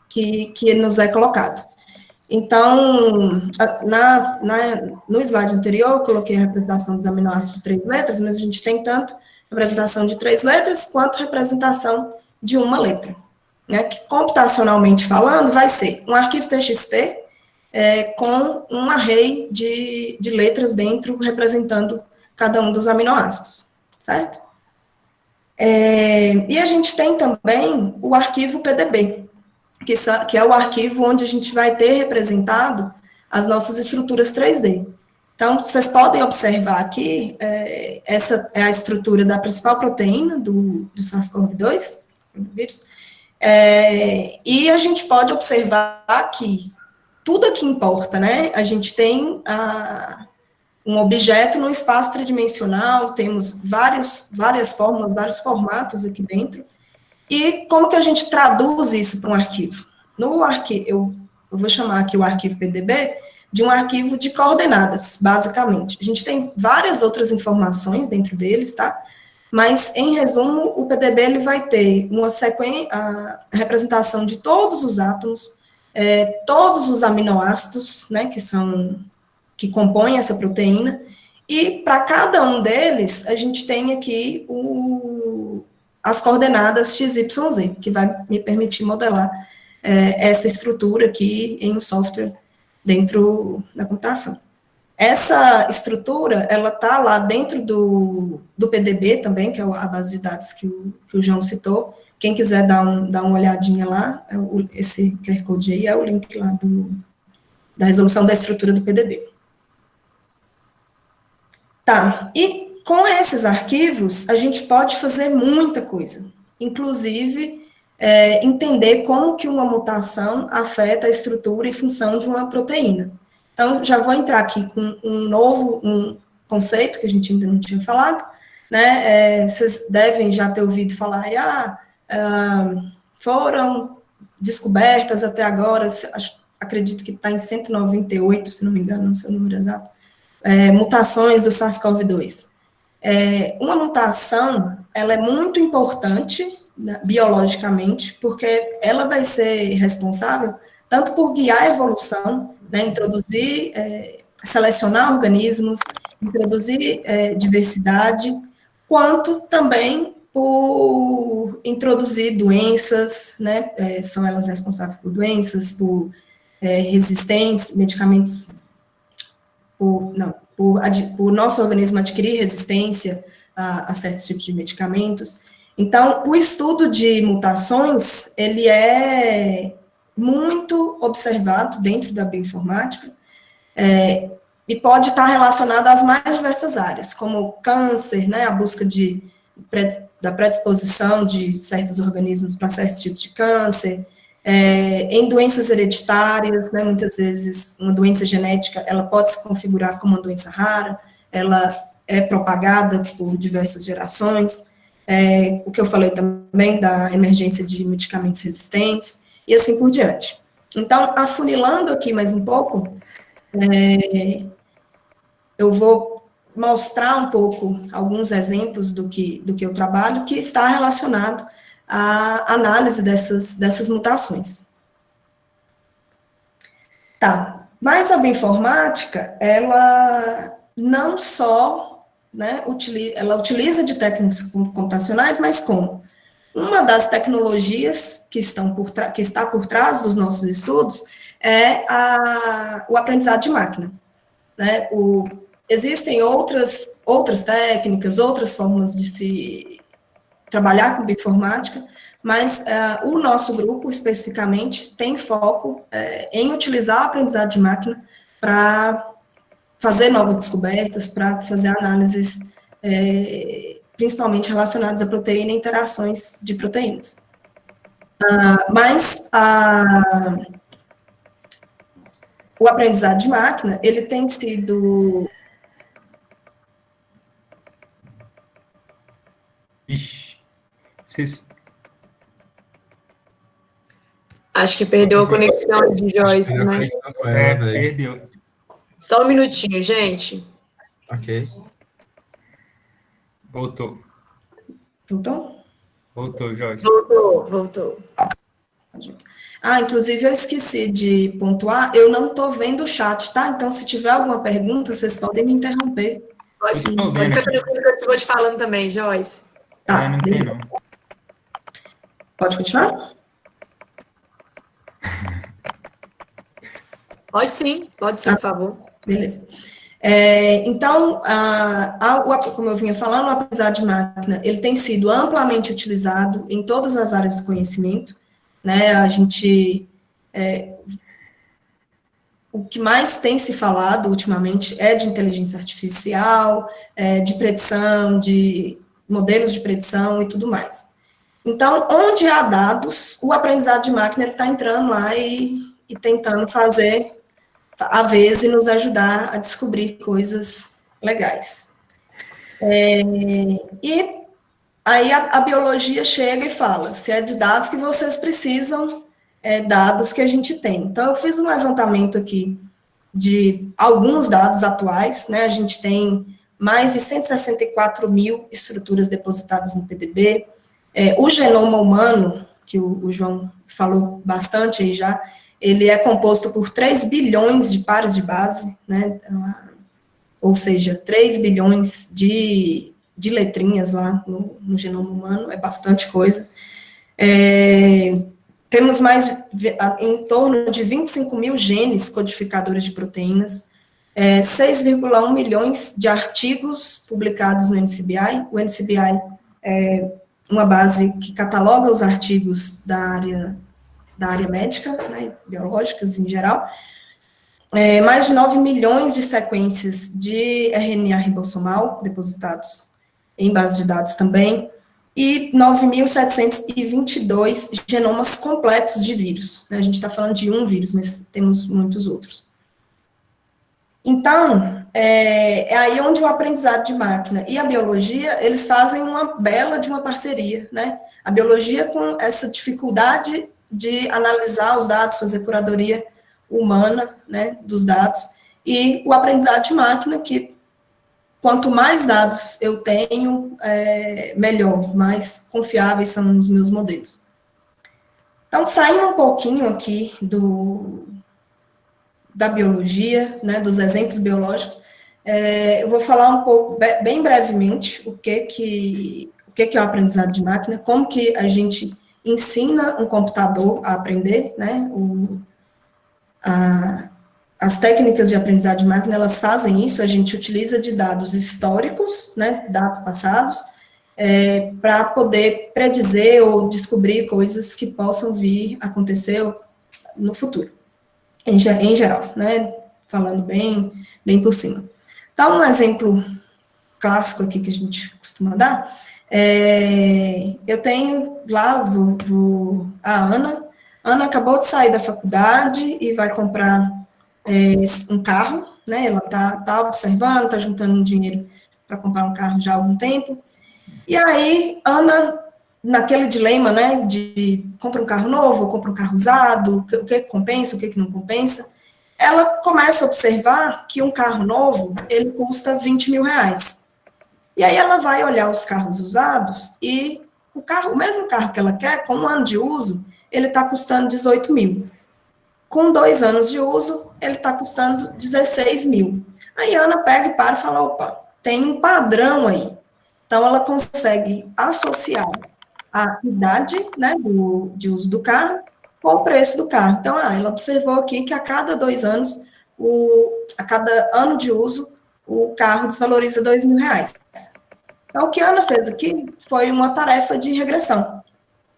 que nos é colocado. Então, no slide anterior, eu coloquei a representação dos aminoácidos de 3 letras, mas a gente tem tanto representação de 3 letras, quanto representação de uma letra, né, que computacionalmente falando, vai ser um arquivo TXT com um array de letras dentro, representando cada um dos aminoácidos, certo? E a gente tem também o arquivo PDB, que é o arquivo onde a gente vai ter representado as nossas estruturas 3D. Então, vocês podem observar aqui, essa é a estrutura da principal proteína do SARS-CoV-2, e a gente pode observar que tudo aqui importa, né? A gente tem um objeto no espaço tridimensional, temos várias fórmulas, vários formatos aqui dentro, e como que a gente traduz isso para um arquivo? No arquivo, eu vou chamar aqui o arquivo PDB de um arquivo de coordenadas, basicamente. A gente tem várias outras informações dentro deles, tá? Mas, em resumo, o PDB ele vai ter uma sequência, a representação de todos os átomos, todos os aminoácidos, né, que compõem essa proteína, e para cada um deles, a gente tem aqui as coordenadas XYZ, que vai me permitir modelar essa estrutura aqui em um software dentro da computação. Essa estrutura, ela está lá dentro do PDB também, que é a base de dados que o João citou. Quem quiser dar uma olhadinha lá, esse QR Code aí é o link lá da resolução da estrutura do PDB. Tá, e com esses arquivos, a gente pode fazer muita coisa, inclusive entender como que uma mutação afeta a estrutura e função de uma proteína. Então, já vou entrar aqui com um conceito que a gente ainda não tinha falado, né? Vocês devem já ter ouvido falar, foram descobertas até agora, acredito que está em 198, se não me engano, não sei o número exato, mutações do SARS-CoV-2. Uma mutação, ela é muito importante, né, biologicamente, porque ela vai ser responsável tanto por guiar a evolução, né, introduzir, selecionar organismos, introduzir diversidade, quanto também por introduzir doenças, né, são elas responsáveis por doenças, por resistência, medicamentos, por nosso organismo adquirir resistência a certos tipos de medicamentos. Então, o estudo de mutações, ele é muito observado dentro da bioinformática, e pode estar relacionado às mais diversas áreas, como câncer, né, a busca da predisposição de certos organismos para certos tipos de câncer, em doenças hereditárias, né, muitas vezes uma doença genética, ela pode se configurar como uma doença rara, ela é propagada por diversas gerações, o que eu falei também da emergência de medicamentos resistentes, e assim por diante. Então, afunilando aqui mais um pouco, eu vou mostrar um pouco alguns exemplos do que eu trabalho, que está relacionado à análise dessas mutações. Tá, mas a bioinformática, ela não só, né, ela utiliza de técnicas computacionais, mas como? Uma das tecnologias que está por trás dos nossos estudos é o aprendizado de máquina, né? Existem outras técnicas, outras formas de se trabalhar com bioinformática, mas o nosso grupo, especificamente, tem foco em utilizar a aprendizado de máquina para fazer novas descobertas, para fazer análises, principalmente relacionadas à proteína e interações de proteínas. Mas o aprendizado de máquina, ele tem sido... Ixi, Acho que perdeu a conexão de Joyce, Perdeu a né? conexão com ela, daí. perdeu. Só um minutinho, gente. Ok. Voltou, Joyce. Voltou. Inclusive, eu esqueci de pontuar, eu não estou vendo o chat, tá? Então, se tiver alguma pergunta, vocês podem me interromper. Pode tô vendo. ficar tranquilo que eu vou te falando também, Joyce. Tá, Não tem, não. pode continuar? Pode sim, por favor. Beleza. Então, como eu vinha falando, o aprendizado de máquina, ele tem sido amplamente utilizado em todas as áreas do conhecimento, né? O que mais tem se falado ultimamente é de inteligência artificial, de predição, de modelos de predição e tudo mais. Então, onde há dados, o aprendizado de máquina está entrando lá e tentando fazer a vez e nos ajudar a descobrir coisas legais. E aí a biologia chega e fala, se é de dados que vocês precisam, dados que a gente tem. Então, eu fiz um levantamento aqui de alguns dados atuais, né? A gente tem mais de 164 mil estruturas depositadas no PDB. O genoma humano, que o João falou bastante aí já, ele é composto por 3 bilhões de pares de base, né? Ou seja, 3 bilhões de letrinhas lá no genoma humano, é bastante coisa. Temos em torno de 25 mil genes codificadores de proteínas, 6,1 milhões de artigos publicados no NCBI. O NCBI é uma base que cataloga os artigos da área médica, né, biológicas em geral. Mais de 9 milhões de sequências de RNA ribossomal depositados em base de dados também, e 9.722 genomas completos de vírus. A gente está falando de um vírus, mas temos muitos outros. Então, é aí onde o aprendizado de máquina e a biologia, eles fazem uma bela de uma parceria, né? A biologia com essa dificuldade de analisar os dados, fazer curadoria humana, né, dos dados, e o aprendizado de máquina, que quanto mais dados eu tenho, melhor, mais confiáveis são os meus modelos. Então, saindo um pouquinho aqui da biologia, né, dos exemplos biológicos, eu vou falar um pouco, bem brevemente, o que é o aprendizado de máquina, como que a gente ensina um computador a aprender, né, as técnicas de aprendizado de máquina, elas fazem isso, a gente utiliza de dados históricos, né, dados passados, para poder predizer ou descobrir coisas que possam vir a acontecer no futuro, em geral, né, falando bem por cima. Então, um exemplo clássico aqui que a gente costuma dar, eu tenho lá, a Ana acabou de sair da faculdade e vai comprar um carro, né, ela tá observando, tá juntando um dinheiro para comprar um carro já há algum tempo, e aí, Ana, naquele dilema, né, de compra um carro novo ou compra um carro usado, o que compensa, o que não compensa, ela começa a observar que um carro novo, ele custa 20 mil reais. E aí ela vai olhar os carros usados e o mesmo carro que ela quer, com 1 ano de uso, ele está custando 18 mil. Com 2 anos de uso, ele está custando 16 mil. Aí a Ana pega e para e fala, opa, tem um padrão aí. Então, ela consegue associar a idade, né, de uso do carro com o preço do carro. Então, ela observou aqui que a cada 2 anos, a cada ano de uso, o carro desvaloriza 2 mil reais. Então, o que a Ana fez aqui foi uma tarefa de regressão.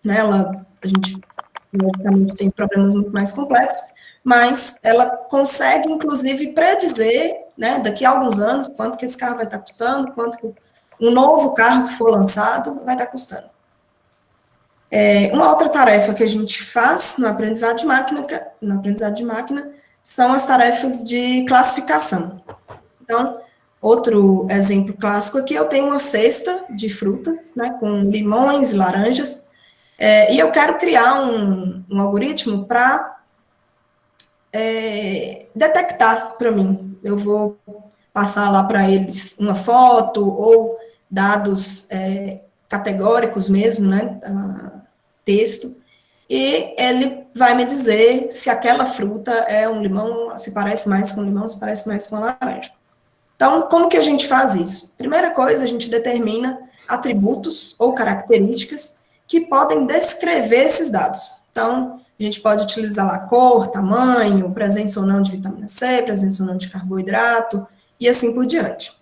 Né? A gente, logicamente, tem problemas muito mais complexos, mas ela consegue, inclusive, predizer, né, daqui a alguns anos, quanto que esse carro vai estar custando, quanto que um novo carro que for lançado vai estar custando. Uma outra tarefa que a gente faz no aprendizado de máquina são as tarefas de classificação. Então, outro exemplo clássico aqui, eu tenho uma cesta de frutas, né, com limões e laranjas, e eu quero criar um algoritmo para detectar para mim. Eu vou passar lá para eles uma foto ou dados categóricos mesmo, né, texto, e ele vai me dizer se aquela fruta é um limão, se parece mais com limão, se parece mais com laranja. Então, como que a gente faz isso? Primeira coisa, a gente determina atributos ou características que podem descrever esses dados. Então, a gente pode utilizar lá cor, tamanho, presença ou não de vitamina C, presença ou não de carboidrato, e assim por diante.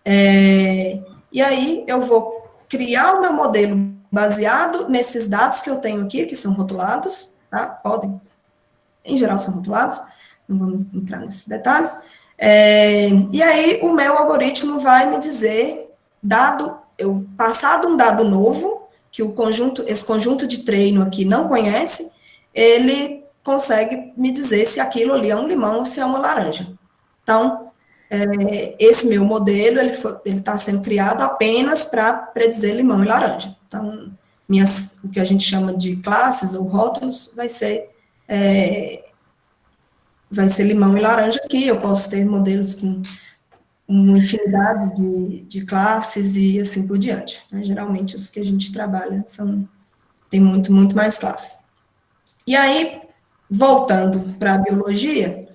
E aí, eu vou criar o meu modelo baseado nesses dados que eu tenho aqui, que são rotulados, tá? Em geral, são rotulados, não vamos entrar nesses detalhes. E aí, o meu algoritmo vai me dizer, passado um dado novo, que esse conjunto de treino aqui não conhece, ele consegue me dizer se aquilo ali é um limão ou se é uma laranja. Então, esse meu modelo, ele está sendo criado apenas para predizer limão e laranja. Então, o que a gente chama de classes ou rótulos vai ser limão e laranja aqui. Eu posso ter modelos com uma infinidade de classes e assim por diante. Né? Geralmente, os que a gente trabalha tem muito mais classes. E aí, voltando para a biologia,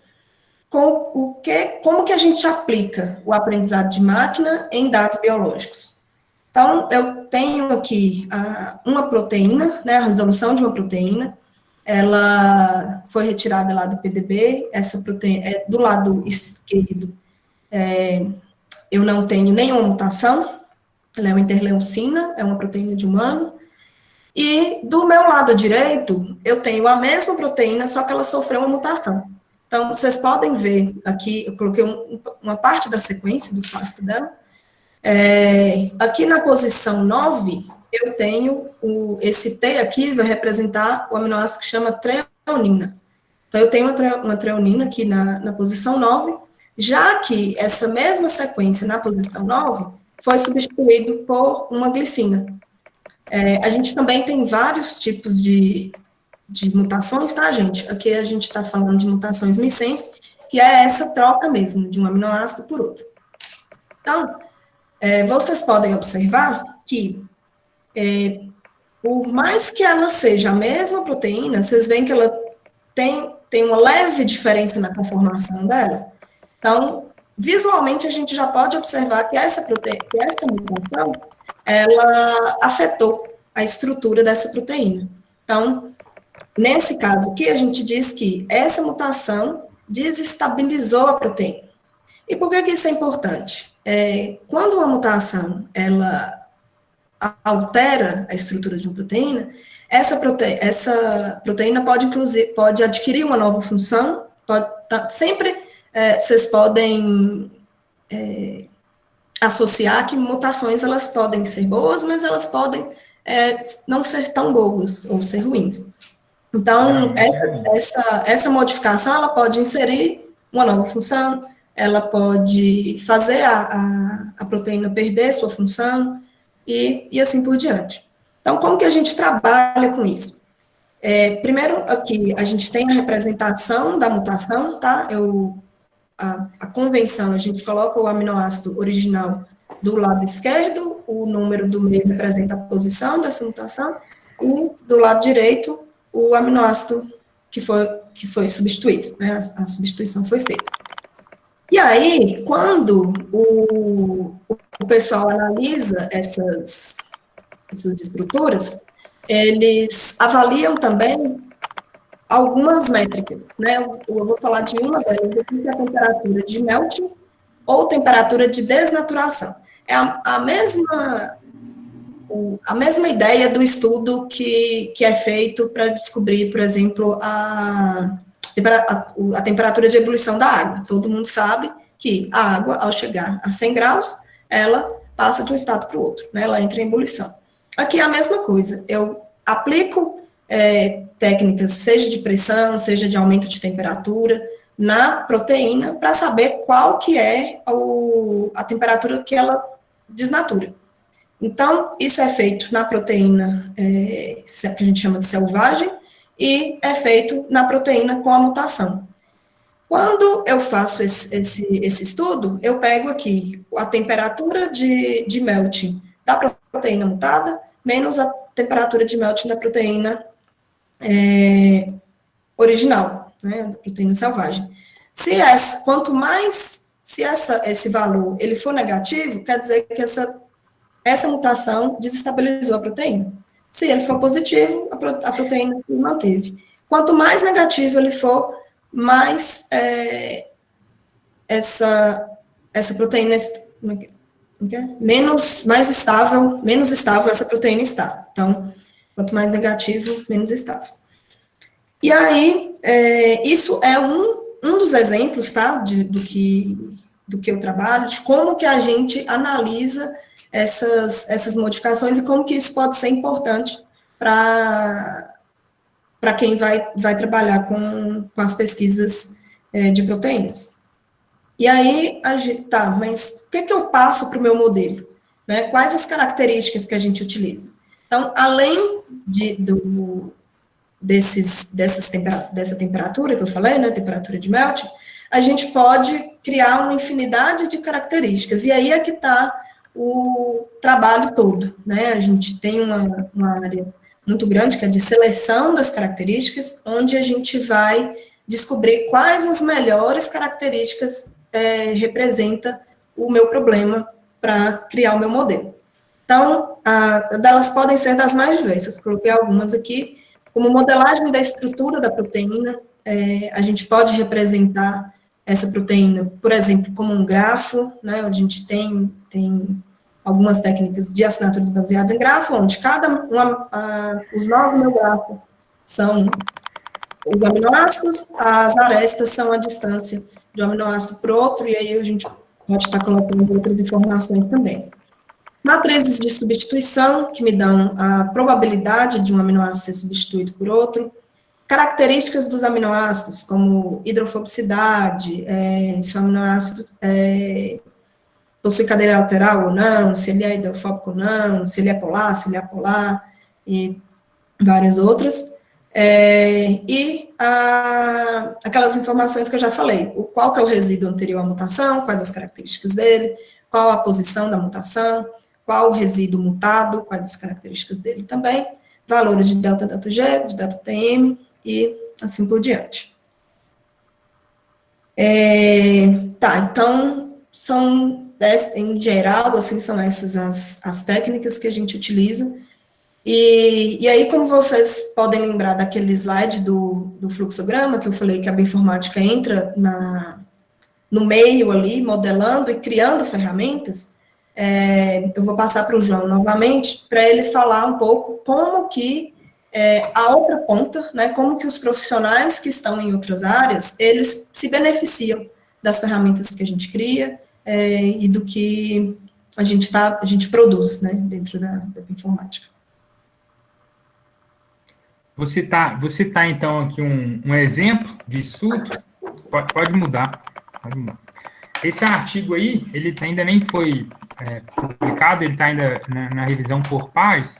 como que a gente aplica o aprendizado de máquina em dados biológicos? Então, eu tenho aqui uma proteína, né, a resolução de uma proteína, ela foi retirada lá do PDB, essa proteína, do lado esquerdo, eu não tenho nenhuma mutação, ela é uma interleucina, é uma proteína de humano, e do meu lado direito, eu tenho a mesma proteína, só que ela sofreu uma mutação. Então, vocês podem ver aqui, eu coloquei uma parte da sequência do FASTA dela. Aqui na posição 9, eu tenho esse T aqui, vai representar o aminoácido que chama treonina. Então, eu tenho uma treonina aqui na posição 9, já que essa mesma sequência na posição 9 foi substituído por uma glicina. A gente também tem vários tipos de mutações, tá, gente? Aqui a gente está falando de mutações missense, que é essa troca mesmo, de um aminoácido por outro. Então, vocês podem observar que, por mais que ela seja a mesma proteína, vocês veem que ela tem uma leve diferença na conformação dela. Então, visualmente, a gente já pode observar que essa mutação, ela afetou a estrutura dessa proteína. Então, nesse caso aqui, a gente diz que essa mutação desestabilizou a proteína. E por que isso é importante? Quando uma mutação, ela altera a estrutura de uma proteína, essa proteína pode adquirir uma nova função, pode estar sempre vocês podem associar que mutações, elas podem ser boas, mas elas podem não ser tão boas, ou ser ruins. Então, essa modificação, ela pode inserir uma nova função, ela pode fazer a proteína perder sua função, e assim por diante. Então, como que a gente trabalha com isso? Primeiro, aqui, a gente tem a representação da mutação, tá? A convenção, a gente coloca o aminoácido original do lado esquerdo, o número do meio representa a posição dessa mutação, e do lado direito, o aminoácido que foi substituído, né? A substituição foi feita. E aí, quando o pessoal analisa essas estruturas, eles avaliam também algumas métricas, né? Eu vou falar de uma delas aqui, que é a temperatura de melting ou temperatura de desnaturação. É a mesma ideia do estudo que é feito para descobrir, por exemplo, a temperatura de ebulição da água. Todo mundo sabe que a água, ao chegar a 100 graus, ela passa de um estado para o outro, né? Ela entra em ebulição. Aqui é a mesma coisa. Eu aplico técnicas, seja de pressão, seja de aumento de temperatura, na proteína, para saber qual que é a temperatura que ela desnatura. Então, isso é feito na proteína, que a gente chama de selvagem, e é feito na proteína com a mutação. Quando eu faço esse estudo, eu pego aqui a temperatura de melting da proteína mutada, menos a temperatura de melting da proteína original, né, da proteína selvagem. Se esse valor ele for negativo, quer dizer que essa mutação desestabilizou a proteína. Se ele for positivo, a proteína se manteve. Quanto mais negativo ele for, mais essa proteína, menos estável essa proteína está. Então, quanto mais negativo, menos estável. E aí, isso é um dos exemplos, tá, do que eu trabalho, de como que a gente analisa essas modificações e como que isso pode ser importante para quem vai trabalhar com as pesquisas de proteínas. E aí, mas o que eu passo para o meu modelo? Né? Quais as características que a gente utiliza? Então, além dessa temperatura que eu falei, né, temperatura de melting, a gente pode criar uma infinidade de características, e aí é que está o trabalho todo, né? A gente tem uma área muito grande, que é de seleção das características, onde a gente vai descobrir quais as melhores características representa o meu problema para criar o meu modelo. Então, elas podem ser das mais diversas, coloquei algumas aqui, como modelagem da estrutura da proteína, a gente pode representar essa proteína, por exemplo, como um grafo, né? A gente tem algumas técnicas de assinaturas baseadas em grafo, onde os 9 no grafo são os aminoácidos, as arestas são a distância de um aminoácido para o outro, e aí a gente pode estar colocando outras informações também. Matrizes de substituição, que me dão a probabilidade de um aminoácido ser substituído por outro. Características dos aminoácidos, como hidrofobicidade, se o aminoácido possui cadeia lateral ou não, se ele é hidrofóbico ou não, se ele é polar, se ele é apolar, e várias outras. Aquelas informações que eu já falei, qual que é o resíduo anterior à mutação, quais as características dele, qual a posição da mutação, qual o resíduo mutado, quais as características dele também, valores de delta-G, de delta-TM, e assim por diante. Então, em geral, assim, são essas as técnicas que a gente utiliza. E aí, como vocês podem lembrar daquele slide do fluxograma, que eu falei que a bioinformática entra no meio ali, modelando e criando ferramentas, eu vou passar para o João novamente, para ele falar um pouco como que a outra ponta, né, como que os profissionais que estão em outras áreas, eles se beneficiam das ferramentas que a gente cria e do que a gente produz, né, dentro da informática. Você tá então aqui um exemplo de estudo, pode mudar. Esse artigo aí, ele ainda nem foi publicado, ele está ainda na revisão por pares,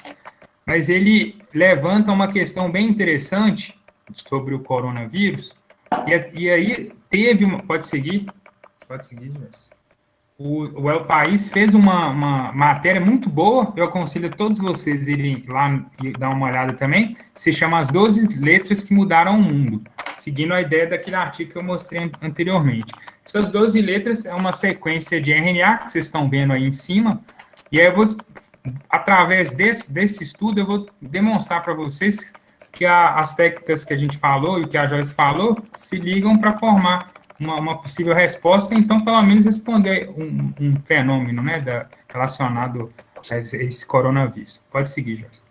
mas ele levanta uma questão bem interessante sobre o coronavírus, e aí teve uma... Pode seguir, Jorge. O El País fez uma matéria muito boa, eu aconselho a todos vocês irem lá e dar uma olhada também, se chama As 12 Letras que Mudaram o Mundo, seguindo a ideia daquele artigo que eu mostrei anteriormente. Essas 12 letras é uma sequência de RNA, que vocês estão vendo aí em cima, e aí eu vou, através desse estudo, eu vou demonstrar para vocês que as técnicas que a gente falou e o que a Joyce falou se ligam para formar uma possível resposta, então, pelo menos, responder um fenômeno, né, relacionado a esse coronavírus. Pode seguir, Joyce.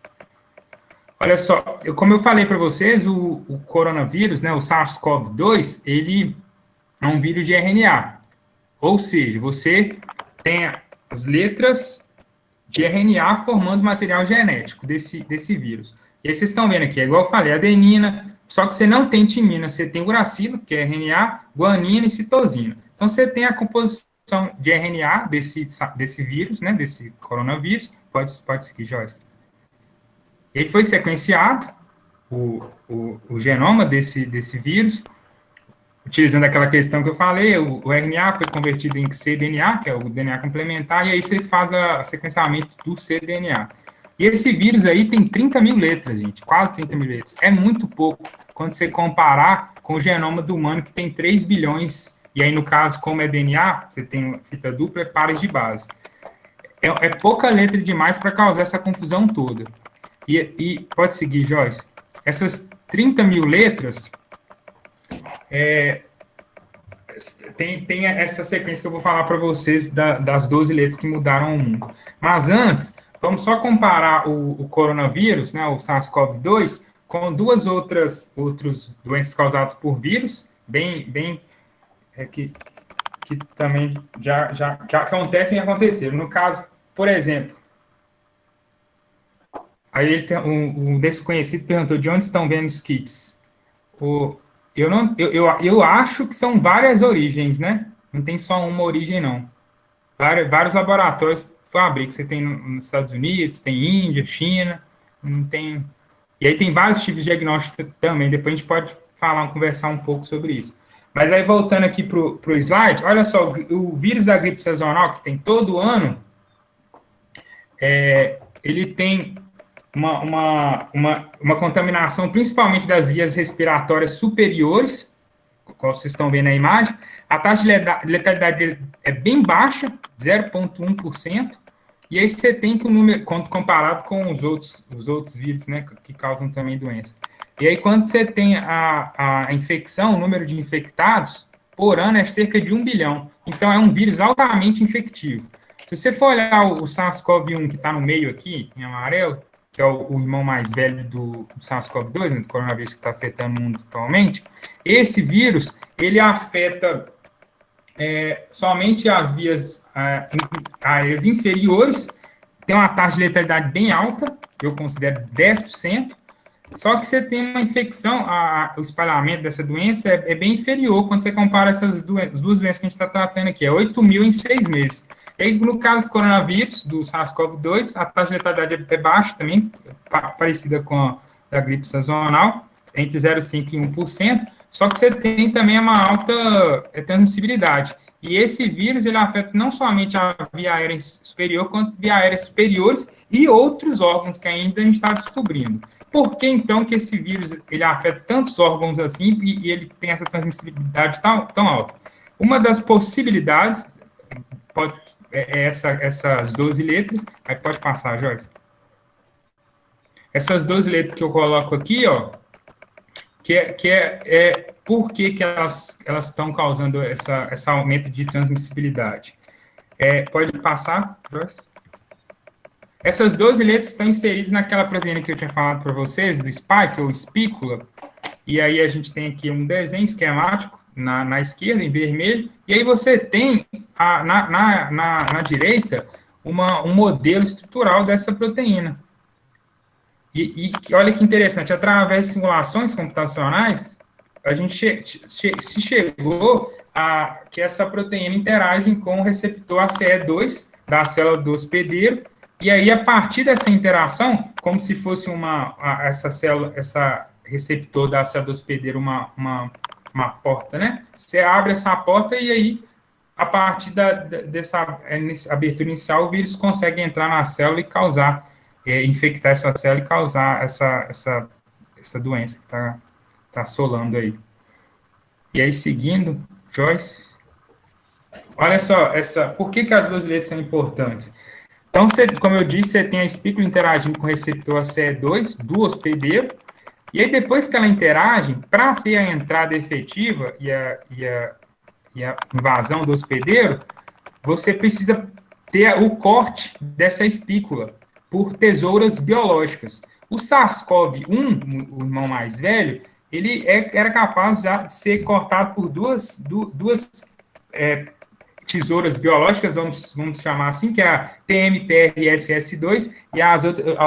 Olha só, como eu falei para vocês, o coronavírus, né, o SARS-CoV-2, ele é um vírus de RNA, ou seja, você tem as letras de RNA formando material genético desse vírus. E aí vocês estão vendo aqui, é igual eu falei, adenina, só que você não tem timina, você tem uracilo, que é RNA, guanina e citosina. Então, você tem a composição de RNA desse vírus, né, desse coronavírus. Pode seguir, Joyce. E aí foi sequenciado o genoma desse vírus, utilizando aquela questão que eu falei, o RNA foi convertido em cDNA, que é o DNA complementar, e aí você faz o sequenciamento do cDNA. E esse vírus aí tem 30 mil letras, gente, quase 30 mil letras. É muito pouco quando você comparar com o genoma do humano, que tem 3 bilhões, e aí, no caso, como é DNA, você tem fita dupla, é pares de base. É pouca letra demais para causar essa confusão toda. E pode seguir, Joyce. Essas 30 mil letras, tem essa sequência que eu vou falar para vocês das 12 letras que mudaram o mundo. Mas antes... Vamos só comparar o coronavírus, né, o SARS-CoV-2, com duas outras doenças causadas por vírus, que também já acontecem e aconteceram. No caso, por exemplo, aí um desconhecido perguntou de onde estão vendo os kits. Eu acho que são várias origens, né? Não tem só uma origem, não. Vários laboratórios fabrica. Você tem nos Estados Unidos, tem Índia, China, não tem... E aí tem vários tipos de diagnóstico também, depois a gente pode conversar um pouco sobre isso. Mas aí, voltando aqui para o slide, olha só, o vírus da gripe sazonal, que tem todo ano, ele tem uma contaminação, principalmente das vias respiratórias superiores, como vocês estão vendo na imagem. A taxa de letalidade dele é bem baixa, 0,1%, e aí você tem que o número, comparado com os outros vírus, né, que causam também doença. E aí, quando você tem a infecção, o número de infectados por ano é cerca de 1 bilhão. Então, é um vírus altamente infectivo. Se você for olhar o SARS-CoV-1, que está no meio aqui, em amarelo, que é o irmão mais velho do SARS-CoV-2, né, do coronavírus que está afetando o mundo atualmente, esse vírus, ele afeta somente as vias aéreas inferiores, tem uma taxa de letalidade bem alta, eu considero 10%, só que você tem uma infecção, o espalhamento dessa doença é bem inferior quando você compara essas duas doenças que a gente está tratando aqui, é 8 mil em 6 meses. E aí, no caso do coronavírus, do SARS-CoV-2, a taxa de letalidade é baixa também, parecida com a da gripe sazonal, entre 0,5% e 1%, só que você tem também uma alta transmissibilidade. E esse vírus, ele afeta não somente a via aérea superior, quanto via aérea superiores e outros órgãos que ainda a gente está descobrindo. Por que, então, que esse vírus ele afeta tantos órgãos assim e ele tem essa transmissibilidade tão alta? Uma das possibilidades essas 12 letras, aí pode passar, Joyce. Essas 12 letras que eu coloco aqui, ó, por que elas estão causando esse aumento de transmissibilidade. Pode passar, Joyce? Essas 12 letras estão inseridas naquela proteína que eu tinha falado para vocês, do spike, ou espícula, e aí a gente tem aqui um desenho esquemático na esquerda, em vermelho, e aí você tem na direita um modelo estrutural dessa proteína. E olha que interessante, através de simulações computacionais, a gente se chegou a que essa proteína interage com o receptor ACE2 da célula do hospedeiro, e aí, a partir dessa interação, como se fosse essa receptor da célula do hospedeiro uma porta, né? Você abre essa porta e aí, a partir dessa abertura inicial, o vírus consegue entrar na célula e causar, infectar essa célula e causar essa doença que está assolando aí. E aí, seguindo, Joyce, olha só, por que as duas letras são importantes? Então, como eu disse, você tem a espícula interagindo com o receptor ACE2 do hospedeiro, e aí depois que ela interage, para ter a entrada efetiva e a invasão do hospedeiro, você precisa ter o corte dessa espícula por tesouras biológicas. O SARS-CoV-1, o irmão mais velho, ele era capaz já de ser cortado por duas tesouras biológicas, vamos chamar assim, que é a TMPRSS2 e a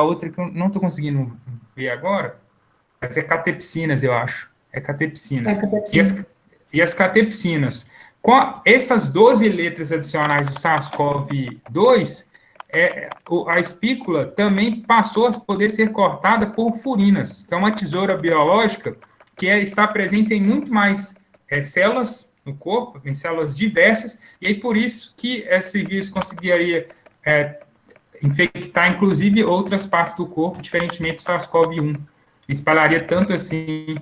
outra que eu não estou conseguindo ver agora, mas é catepsinas, eu acho. É catepsinas. E as catepsinas. Com essas 12 letras adicionais do SARS-CoV-2, a espícula também passou a poder ser cortada por furinas, que é uma tesoura biológica que está presente em muito mais células no corpo, em células diversas, e aí por isso que esse vírus conseguiria infectar, inclusive, outras partes do corpo, diferentemente do SARS-CoV-1. Espalharia tanto assim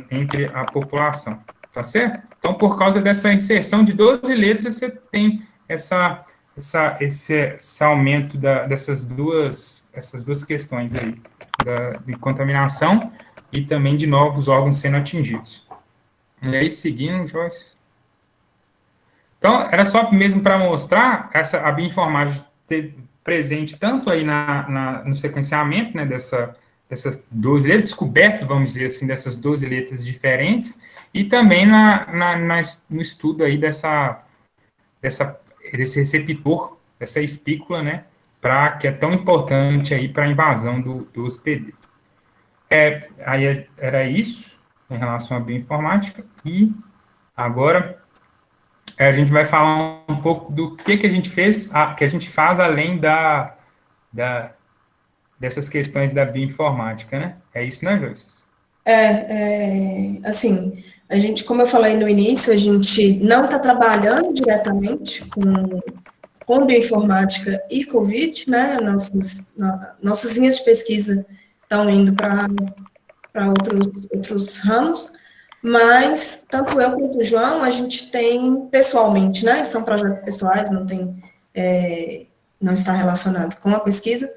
entre a população, tá certo? Então, por causa dessa inserção de 12 letras, você tem esse aumento dessas duas questões aí, de contaminação e também de novos órgãos sendo atingidos. E aí, seguindo, Joyce. Então, era só mesmo para mostrar a bioinformática presente tanto aí no sequenciamento, né, dessas 12 letras, descoberto, vamos dizer assim, dessas 12 letras diferentes, e também no estudo aí desse receptor, dessa espícula, né, que é tão importante aí para a invasão do hospedeiro. Aí era isso em relação à bioinformática, e agora a gente vai falar um pouco do que a gente fez, que a gente faz além dessas questões da bioinformática, né? É isso, né, Joyce? Assim, a gente, como eu falei no início, a gente não está trabalhando diretamente com bioinformática e COVID, né? Nossas linhas de pesquisa estão indo para outros ramos, mas tanto eu quanto o João, a gente tem pessoalmente, né? São projetos pessoais, não está relacionado com a pesquisa,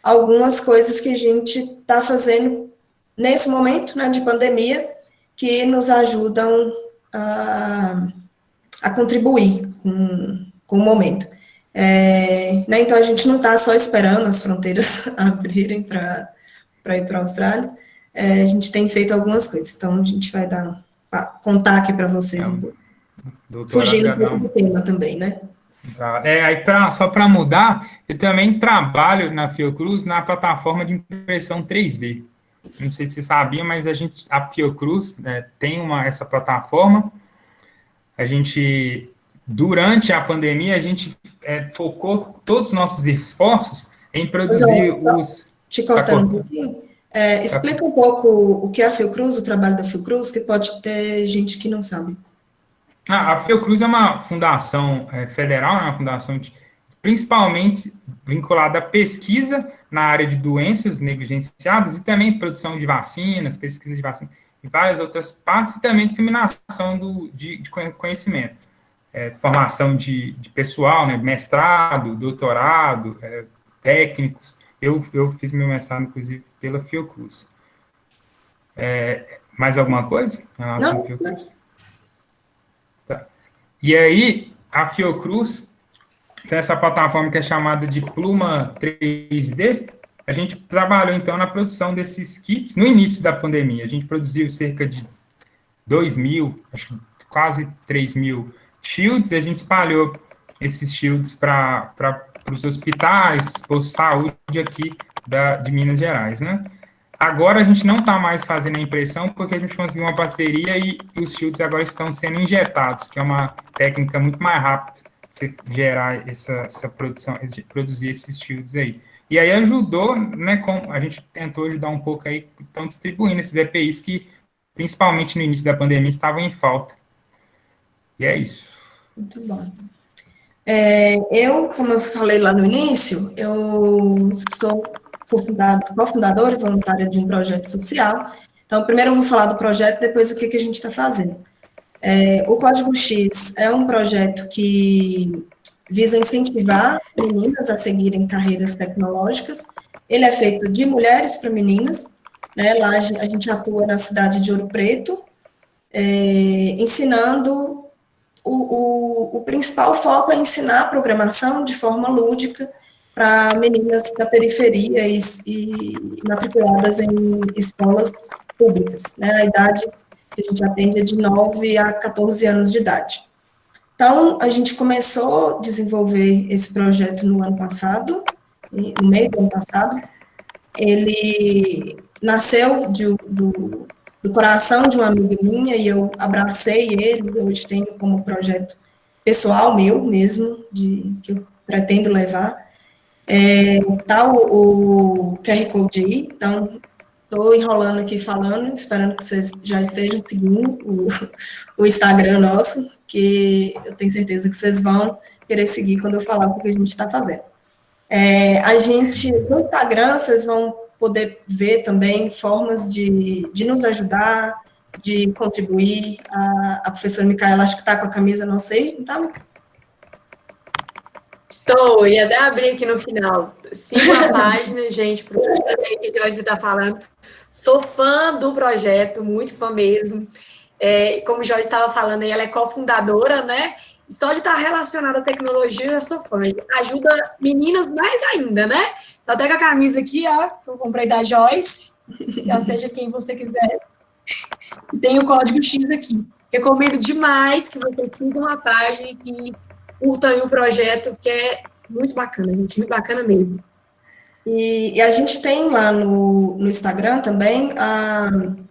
algumas coisas que a gente está fazendo nesse momento, né, de pandemia, que nos ajudam a contribuir com o momento. Né, então, a gente não está só esperando as fronteiras abrirem para ir para a Austrália, a gente tem feito algumas coisas, então a gente vai contar aqui para vocês um pouco. Fugindo um pouco do tema também, né? Aí só para mudar, eu também trabalho na Fiocruz na plataforma de impressão 3D. Não sei se você sabia, mas a Fiocruz tem essa plataforma. Durante a pandemia, a gente focou todos os nossos esforços em produzir Te cortando um pouquinho. Explica um pouco o que é a Fiocruz, o trabalho da Fiocruz, que pode ter gente que não sabe. A Fiocruz é uma fundação federal, uma fundação principalmente vinculada à pesquisa na área de doenças negligenciadas e também produção de vacinas, pesquisa de vacinas e várias outras partes, e também disseminação de conhecimento. Formação de pessoal, né, mestrado, doutorado, técnicos. Eu fiz meu mestrado, inclusive, pela Fiocruz. Mais alguma coisa? Não. Tá. E aí, a Fiocruz tem essa plataforma que é chamada de Pluma 3D. A gente trabalhou, então, na produção desses kits no início da pandemia. A gente produziu cerca de 2.000, acho que quase 3 mil shields, a gente espalhou esses shields para os hospitais, postos de saúde aqui de Minas Gerais, né? Agora a gente não está mais fazendo a impressão porque a gente conseguiu uma parceria e os shields agora estão sendo injetados, que é uma técnica muito mais rápida você gerar essa produção, produzir esses shields aí. E aí ajudou, né, a gente tentou ajudar um pouco aí, estão distribuindo esses EPIs que, principalmente no início da pandemia, estavam em falta. E é isso. Muito bom. Como eu falei lá no início, eu sou cofundadora e voluntária de um projeto social. Então, primeiro eu vou falar do projeto, depois o que a gente está fazendo. O Código X é um projeto que visa incentivar meninas a seguirem carreiras tecnológicas. Ele é feito de mulheres para meninas, né? Lá a gente atua na cidade de Ouro Preto, ensinando, o principal foco é ensinar a programação de forma lúdica para meninas da periferia e matriculadas em escolas públicas, né? A idade que a gente atende é de 9 a 14 anos de idade. Então, a gente começou a desenvolver esse projeto no ano passado, no meio do ano passado. Ele nasceu do coração de uma amiga minha e eu abracei ele, hoje tenho como projeto pessoal meu mesmo, que eu pretendo levar. Tá o QR Code aí, então estou enrolando aqui falando, esperando que vocês já estejam seguindo o Instagram nosso, que eu tenho certeza que vocês vão querer seguir quando eu falar o que a gente está fazendo. No Instagram, vocês vão poder ver também formas de nos ajudar, de contribuir. A professora Micaela, acho que está com a camisa nossa aí, não está, Micaela? Estou, ia até abrir aqui no final. Siga a página, gente, para o que você está falando. Sou fã do projeto, muito fã mesmo. Como o Joyce estava falando aí, ela é cofundadora, né? Só de estar relacionada à tecnologia, eu sou fã. Ajuda meninas mais ainda, né? Tô até com a camisa aqui, ó, que eu comprei da Joyce, ou seja, quem você quiser. Tem o código X aqui. Recomendo demais que vocês sigam a página e que curtam o projeto, que é muito bacana, gente, muito bacana mesmo. E a gente tem lá no Instagram também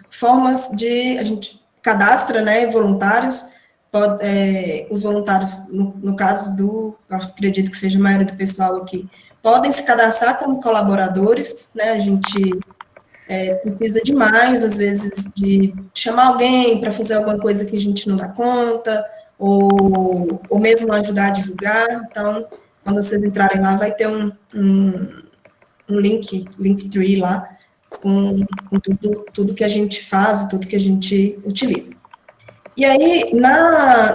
formas a gente cadastra, né, voluntários, os voluntários, no caso eu acredito que seja a maioria do pessoal aqui, podem se cadastrar como colaboradores, né, a gente precisa demais, às vezes, de chamar alguém para fazer alguma coisa que a gente não dá conta, ou mesmo ajudar a divulgar. Então, quando vocês entrarem lá, vai ter um Linktree lá, com tudo que a gente faz, tudo que a gente utiliza. E aí,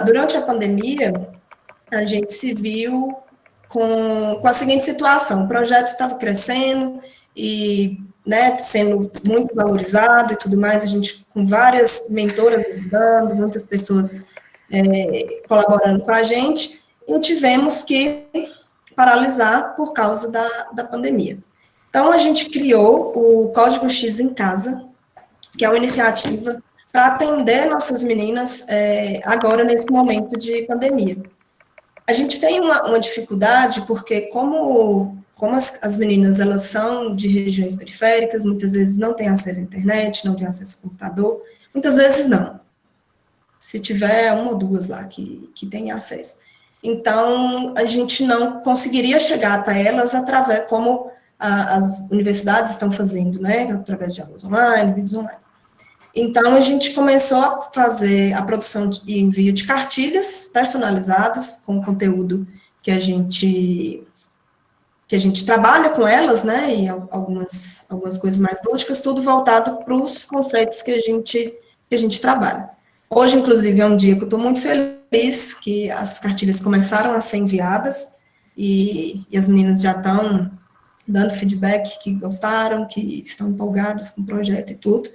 durante a pandemia, a gente se viu com a seguinte situação: o projeto estava crescendo e, né, sendo muito valorizado e tudo mais, a gente com várias mentoras ajudando, muitas pessoas colaborando com a gente, e tivemos que paralisar por causa da pandemia. Então, a gente criou o Código X em Casa, que é uma iniciativa para atender nossas meninas agora, nesse momento de pandemia. A gente tem uma dificuldade, porque como as meninas, elas são de regiões periféricas, muitas vezes não têm acesso à internet, não têm acesso ao computador, muitas vezes não. Se tiver uma ou duas lá que tem acesso. Então, a gente não conseguiria chegar até elas através, como as universidades estão fazendo, né, através de aulas online, vídeos online. Então, a gente começou a fazer a produção e envio de cartilhas personalizadas com conteúdo que a gente trabalha com elas, né, e algumas coisas mais lúdicas, tudo voltado para os conceitos que a gente trabalha. Hoje, inclusive, é um dia que eu estou muito feliz que as cartilhas começaram a ser enviadas e as meninas já estão dando feedback que gostaram, que estão empolgadas com o projeto e tudo.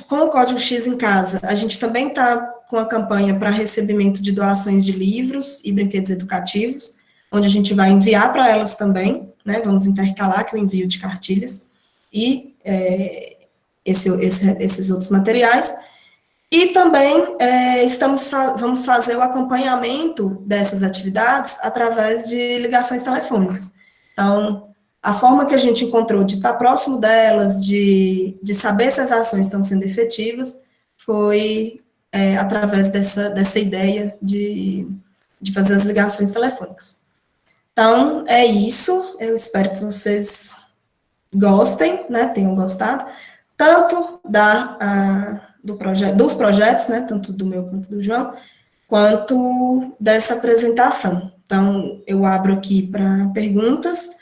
Com o Código X em Casa, a gente também está com a campanha para recebimento de doações de livros e brinquedos educativos, onde a gente vai enviar para elas também, né, vamos intercalar aqui o envio de cartilhas e esses outros materiais. E também vamos fazer o acompanhamento dessas atividades através de ligações telefônicas. Então, a forma que a gente encontrou de estar próximo delas, de saber se as ações estão sendo efetivas, foi através dessa ideia de fazer as ligações telefônicas. Então, é isso. Eu espero que vocês gostem, né, tenham gostado, tanto dos projetos, né, tanto do meu quanto do João, quanto dessa apresentação. Então, eu abro aqui para perguntas,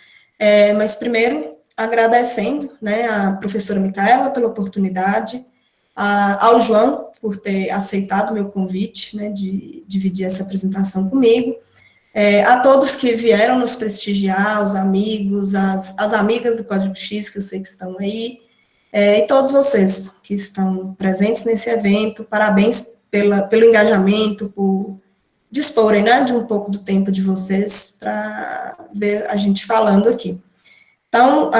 mas primeiro agradecendo, né, a professora Micaela pela oportunidade, ao João por ter aceitado o meu convite, né, de dividir essa apresentação comigo, a todos que vieram nos prestigiar, os amigos, as amigas do Código X, que eu sei que estão aí, e todos vocês que estão presentes nesse evento, parabéns pelo engajamento, por disporem, né, de um pouco do tempo de vocês para ver a gente falando aqui. Então,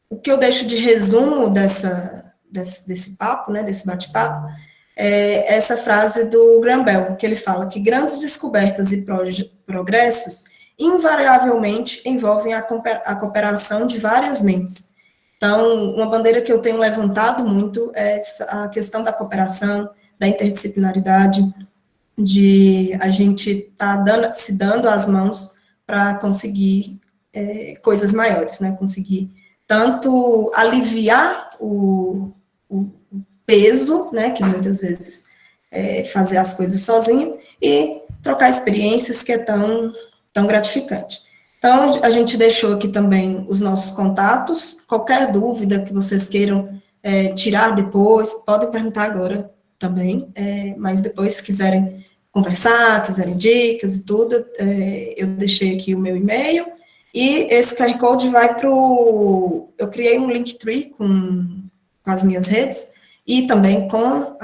o que eu deixo de resumo desse papo, né, desse bate-papo, é essa frase do Graham Bell, que ele fala que grandes descobertas e progressos invariavelmente envolvem a cooperação de várias mentes. Então, uma bandeira que eu tenho levantado muito é a questão da cooperação, da interdisciplinaridade, de a gente estar se dando as mãos para conseguir coisas maiores, né? Conseguir tanto aliviar o peso, né, que muitas vezes fazer as coisas sozinho, e trocar experiências que é tão gratificante. Então, a gente deixou aqui também os nossos contatos, qualquer dúvida que vocês queiram tirar depois, podem perguntar agora também, mas depois, se quiserem conversar, quiserem dicas e tudo, eu deixei aqui o meu e-mail, e esse QR Code vai para o... Eu criei um Linktree com as minhas redes, e também com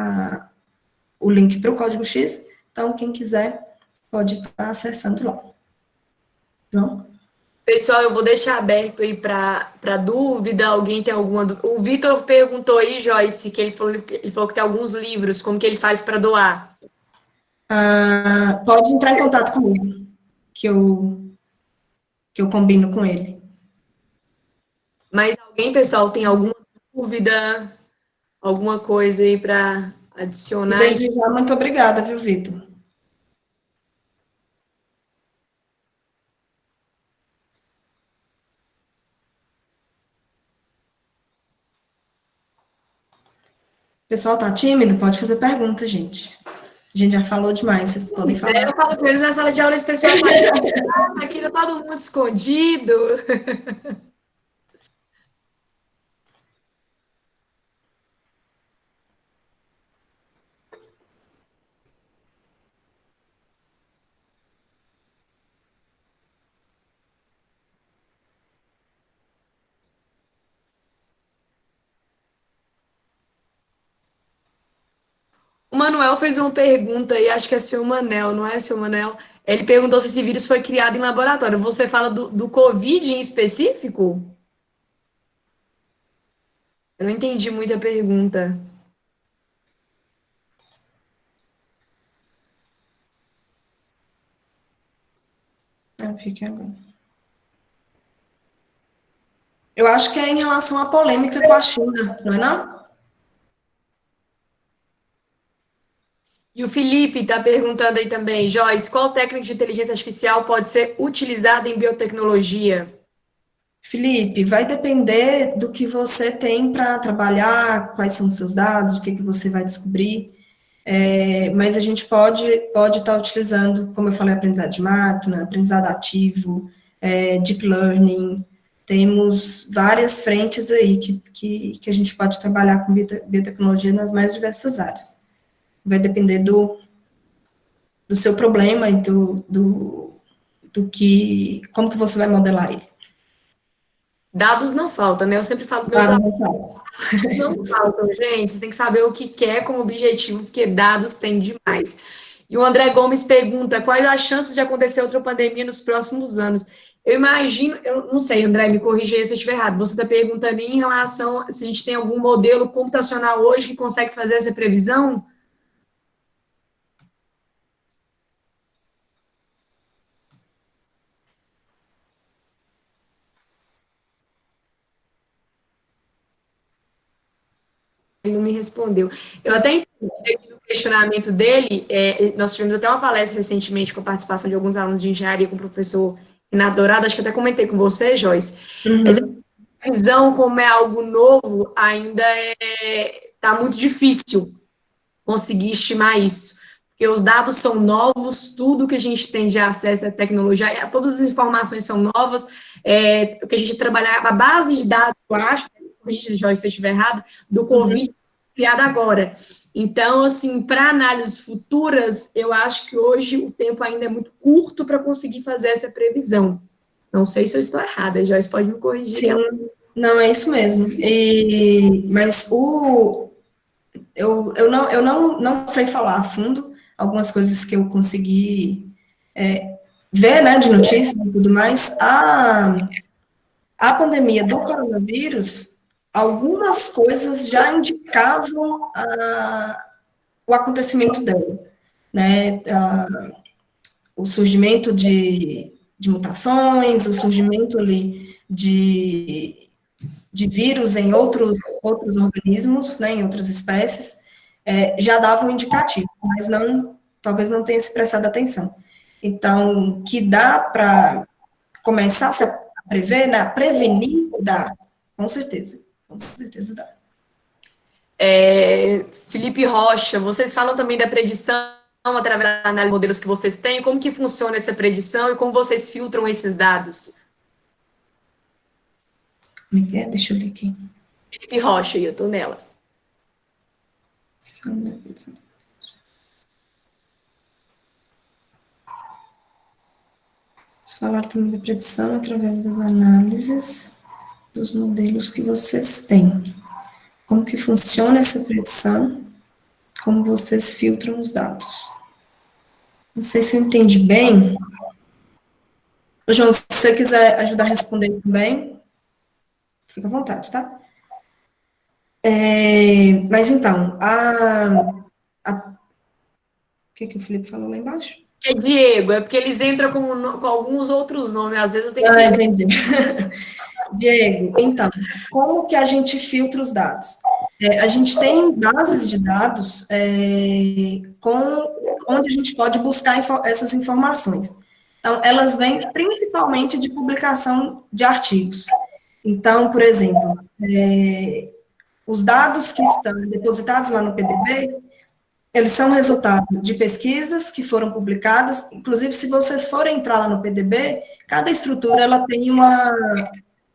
o link para o Código X, então quem quiser pode estar acessando lá. João? Pessoal, eu vou deixar aberto aí para dúvida, alguém tem alguma dúvida? O Vitor perguntou aí, Joyce, que ele falou que tem alguns livros, como que ele faz para doar? Pode entrar em contato comigo, que eu combino com ele. Mas alguém, pessoal, tem alguma dúvida, alguma coisa aí para adicionar? Desde já, muito obrigada, viu, Vitor? O pessoal tá tímido? Pode fazer pergunta, gente. A gente já falou demais, vocês podem falar. Eu falo com eles na sala de aula, esse pessoal fala, aqui tá todo mundo escondido. O Manuel fez uma pergunta aí, acho que é seu Manel, não é seu Manel? Ele perguntou se esse vírus foi criado em laboratório. Você fala do Covid em específico? Eu não entendi muito a pergunta. Fique agora. Eu acho que é em relação à polêmica com a China, não é não? E o Felipe está perguntando aí também, Joyce, qual técnica de inteligência artificial pode ser utilizada em biotecnologia? Felipe, vai depender do que você tem para trabalhar, quais são os seus dados, o que você vai descobrir, mas a gente pode estar utilizando, como eu falei, aprendizado de máquina, aprendizado ativo, deep learning, temos várias frentes aí que a gente pode trabalhar com biotecnologia nas mais diversas áreas. Vai depender do seu problema e como que você vai modelar ele. Dados não faltam, né? Eu sempre falo para meus alunos, não faltam, gente. Vocês têm que saber o que quer como objetivo, porque dados tem demais. E o André Gomes pergunta, quais as chances de acontecer outra pandemia nos próximos anos? Eu imagino, eu não sei, André, me corrija aí se eu estiver errado. Você está perguntando em relação a se a gente tem algum modelo computacional hoje que consegue fazer essa previsão? Ele não me respondeu. Eu até entendi no questionamento dele, nós tivemos até uma palestra recentemente com a participação de alguns alunos de engenharia com o professor Renato Dourado, acho que até comentei com você, Joyce. Mas a visão, como é algo novo, ainda está muito difícil conseguir estimar isso, porque os dados são novos, tudo que a gente tem de acesso à tecnologia, todas as informações são novas, o que a gente trabalhar, a base de dados, eu acho, Joyce, se eu estiver errado, do Covid, criada agora. Então, assim, para análises futuras, eu acho que hoje o tempo ainda é muito curto para conseguir fazer essa previsão. Não sei se eu estou errada, Joyce pode me corrigir. Sim, não, é isso mesmo. Mas eu não sei falar a fundo algumas coisas que eu consegui ver, né, de notícias e tudo mais. A pandemia do coronavírus, algumas coisas já indicavam o acontecimento dela, né? O surgimento de mutações, o surgimento ali de vírus em outros organismos, né, em outras espécies, já davam indicativo, mas talvez não tenha se prestado atenção. Então, que dá para começar a prever, né, prevenir, dá, com certeza dá. Felipe Rocha, vocês falam também da predição através da análise de modelos que vocês têm, como que funciona essa predição e como vocês filtram esses dados? Como é que é? Deixa eu ver aqui. Felipe Rocha, eu estou nela. Falar também da predição através das análises dos modelos que vocês têm. Como que funciona essa predição? Como vocês filtram os dados? Não sei se eu entendi bem. João, se você quiser ajudar a responder também, fica à vontade, tá? Mas então, o que o Felipe falou lá embaixo? É Diego, é porque eles entram com alguns outros nomes, às vezes eu tenho que... Entendi. Diego, então, como que a gente filtra os dados? A gente tem bases de dados onde a gente pode buscar essas informações. Então, elas vêm principalmente de publicação de artigos. Então, por exemplo, os dados que estão depositados lá no PDB, eles são resultado de pesquisas que foram publicadas, inclusive, se vocês forem entrar lá no PDB, cada estrutura, ela tem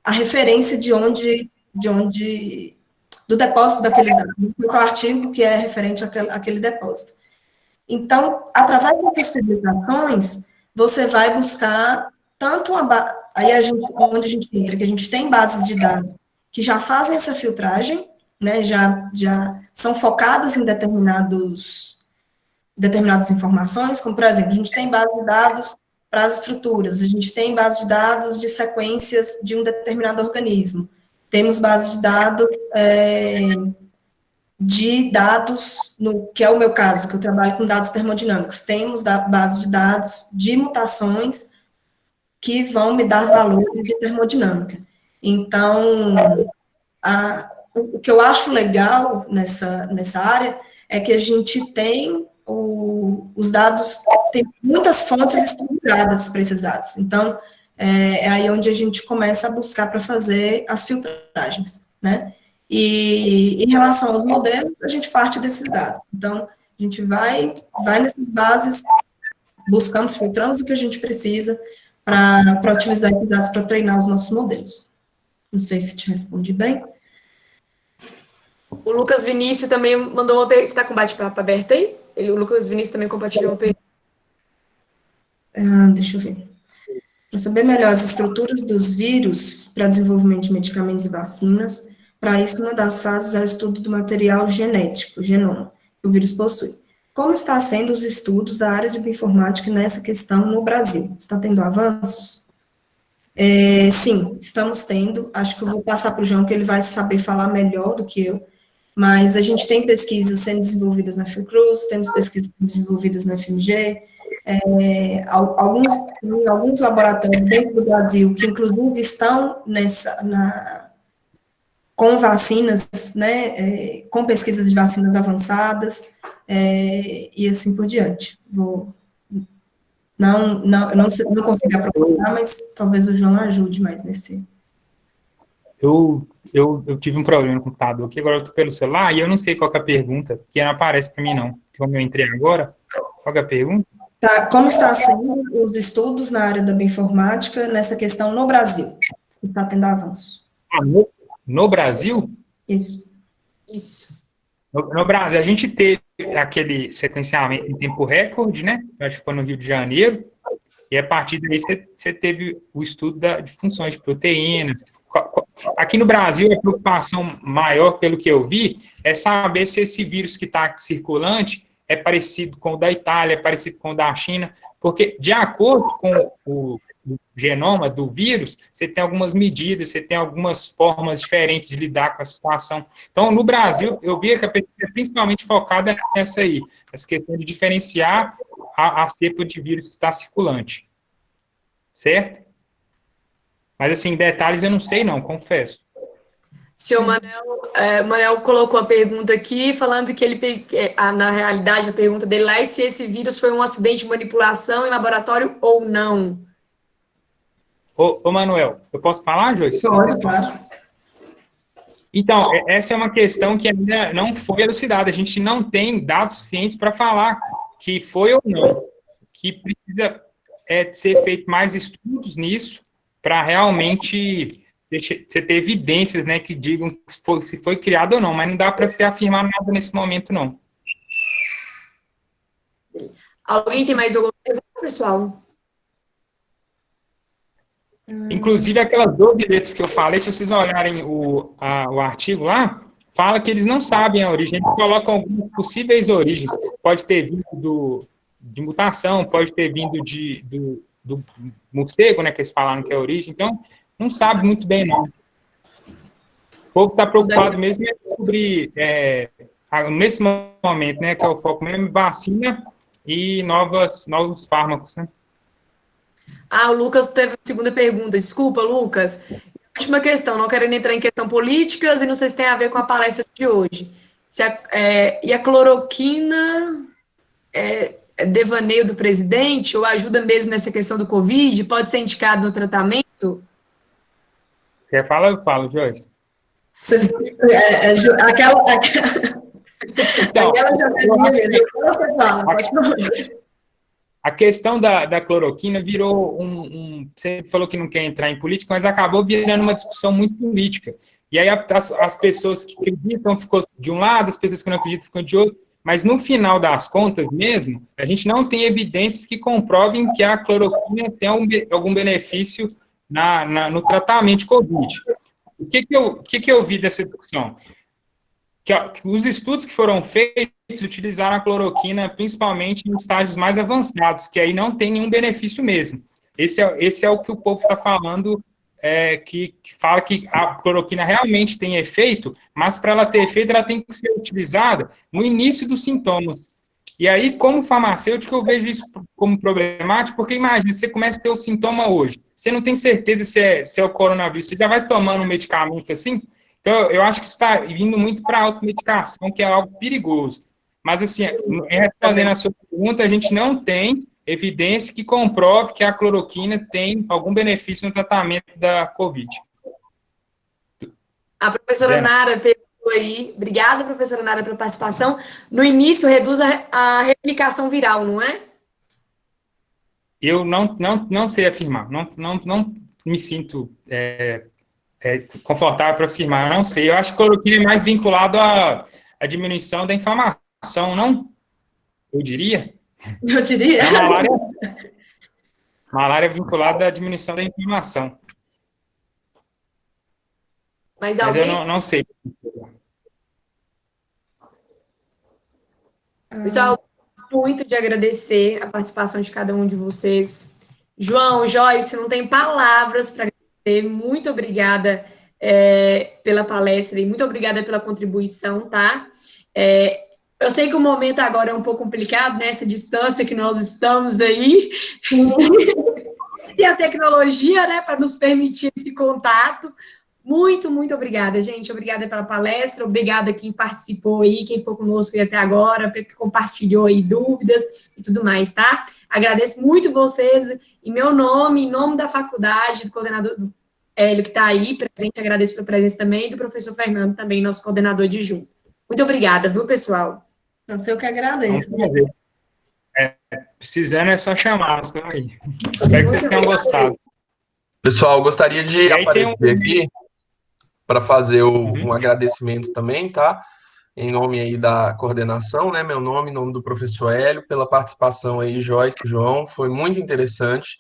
a referência do depósito daqueles dados, o artigo que é referente àquele depósito. Então, através dessas publicações, você vai buscar tanto onde a gente entra, que a gente tem bases de dados que já fazem essa filtragem, né, já são focadas em determinadas informações, como, por exemplo, a gente tem base de dados para as estruturas, a gente tem base de dados de sequências de um determinado organismo, temos base de dados que é o meu caso, que eu trabalho com dados termodinâmicos, temos base de dados de mutações que vão me dar valores de termodinâmica. Então, o que eu acho legal nessa área é que a gente tem os dados, tem muitas fontes estruturadas para esses dados. Então, é aí onde a gente começa a buscar para fazer as filtragens, né? E em relação aos modelos, a gente parte desses dados. Então, a gente vai nessas bases, buscamos, filtramos o que a gente precisa para utilizar esses dados para treinar os nossos modelos. Não sei se te respondi bem. O Lucas Vinícius também mandou uma pergunta. Você está com o bate-papo aberto aí? O Lucas Vinícius também compartilhou uma pergunta. Deixa eu ver. Para saber melhor as estruturas dos vírus para desenvolvimento de medicamentos e vacinas, para isso, uma das fases é o estudo do material genético, genoma, que o vírus possui. Como está sendo os estudos da área de bioinformática nessa questão no Brasil? Está tendo avanços? Sim, estamos tendo. Acho que eu vou passar para o João, que ele vai saber falar melhor do que eu. Mas a gente tem pesquisas sendo desenvolvidas na Fiocruz, temos pesquisas sendo desenvolvidas na FMG, alguns laboratórios dentro do Brasil que, inclusive, estão com vacinas, né, com pesquisas de vacinas avançadas, e assim por diante. Não consigo aprofundar, mas talvez o João ajude mais nesse. Eu tive um problema no computador aqui, agora eu estou pelo celular e eu não sei qual que é a pergunta, porque não aparece para mim não. Como eu entrei agora, qual que é a pergunta? Tá, como está sendo os estudos na área da bioinformática nessa questão no Brasil? Se está tendo avanços? No Brasil? Isso. Isso. No Brasil, a gente teve aquele sequenciamento em tempo recorde, né? Acho que foi no Rio de Janeiro, e a partir daí você teve o estudo de funções de proteínas. Aqui no Brasil, a preocupação maior, pelo que eu vi, é saber se esse vírus que está circulante é parecido com o da Itália, é parecido com o da China, porque, de acordo com o genoma do vírus, você tem algumas medidas, você tem algumas formas diferentes de lidar com a situação. Então, no Brasil, eu vi que a pesquisa é principalmente focada nessa aí, essa questão de diferenciar a cepa de vírus que está circulante. Certo? Mas, assim, detalhes eu não sei não, confesso. Senhor Manel colocou a pergunta aqui, falando que na realidade, a pergunta dele lá é se esse vírus foi um acidente de manipulação em laboratório ou não. Ô Manuel, eu posso falar, Joyce? Pode, claro. Então, essa é uma questão que ainda não foi elucidada. A gente não tem dados suficientes para falar que foi ou não. Que precisa ser feito mais estudos nisso para realmente você ter evidências, né, que digam se foi criado ou não, mas não dá para se afirmar nada nesse momento, não. Alguém tem mais alguma pergunta, pessoal? Inclusive, aquelas 12 letras que eu falei, se vocês olharem o artigo lá, fala que eles não sabem a origem, eles colocam algumas possíveis origens. Pode ter vindo de mutação, pode ter vindo do morcego, né, que eles falaram que é a origem, então não sabe muito bem, não. O povo está preocupado mesmo sobre, nesse momento, né, que é o foco mesmo, vacina e novos fármacos, né? O Lucas teve a segunda pergunta. Desculpa, Lucas. Última questão, não querendo entrar em questão políticas e não sei se tem a ver com a palestra de hoje. E a cloroquina é devaneio do presidente ou ajuda mesmo nessa questão do Covid? Pode ser indicado no tratamento? Você fala, eu falo, Joyce. Aquela jogadinha mesmo. Você fala, pode falar. A questão da cloroquina virou você falou que não quer entrar em política, mas acabou virando uma discussão muito política. E aí as pessoas que acreditam ficou de um lado, as pessoas que não acreditam ficam de outro. Mas no final das contas mesmo, a gente não tem evidências que comprovem que a cloroquina tem algum benefício no tratamento de Covid. O que eu vi dessa discussão? Que os estudos que foram feitos utilizaram a cloroquina principalmente em estágios mais avançados, que aí não tem nenhum benefício mesmo. Esse é o que o povo está falando, que fala que a cloroquina realmente tem efeito, mas para ela ter efeito, ela tem que ser utilizada no início dos sintomas. E aí, como farmacêutico, eu vejo isso como problemático, porque imagina, você começa a ter o sintoma hoje, você não tem certeza se é o coronavírus, você já vai tomando um medicamento assim. Então, eu acho que está vindo muito para a automedicação, que é algo perigoso. Mas, assim, respondendo a sua pergunta, a gente não tem evidência que comprove que a cloroquina tem algum benefício no tratamento da Covid. A professora Nara perguntou aí, obrigada, professora Nara, pela participação. No início, reduz a replicação viral, não é? Eu não sei afirmar, não me sinto confortável para afirmar, eu não sei. Eu acho que a cloroquina é mais vinculado à diminuição da inflamação, não? Eu diria. Eu diria. Malária é vinculada à diminuição da inflamação. Mas eu não sei. Pessoal, muito de agradecer a participação de cada um de vocês. João, Joyce, não tem palavras para agradecer. Muito obrigada pela palestra e muito obrigada pela contribuição, tá? Eu sei que o momento agora é um pouco complicado, né? Essa distância que nós estamos aí. E a tecnologia, né, para nos permitir esse contato. Muito, muito obrigada, gente. Obrigada pela palestra, obrigada quem participou aí, quem ficou conosco aí até agora, que compartilhou aí dúvidas e tudo mais, tá? Agradeço muito vocês, em meu nome, em nome da faculdade, do coordenador Hélio, que está aí presente, agradeço pela presença também, e do professor Fernando, também, nosso coordenador adjunto. Muito obrigada, viu, pessoal? Não sei, eu que agradeço. Precisando é só chamar, estão aí. Espero que vocês tenham gostado. Pessoal, gostaria de E aí tem aparecer aqui para fazer um agradecimento também, tá? Em nome aí da coordenação, né? Meu nome, em nome do professor Hélio, pela participação aí, Joyce, João, foi muito interessante,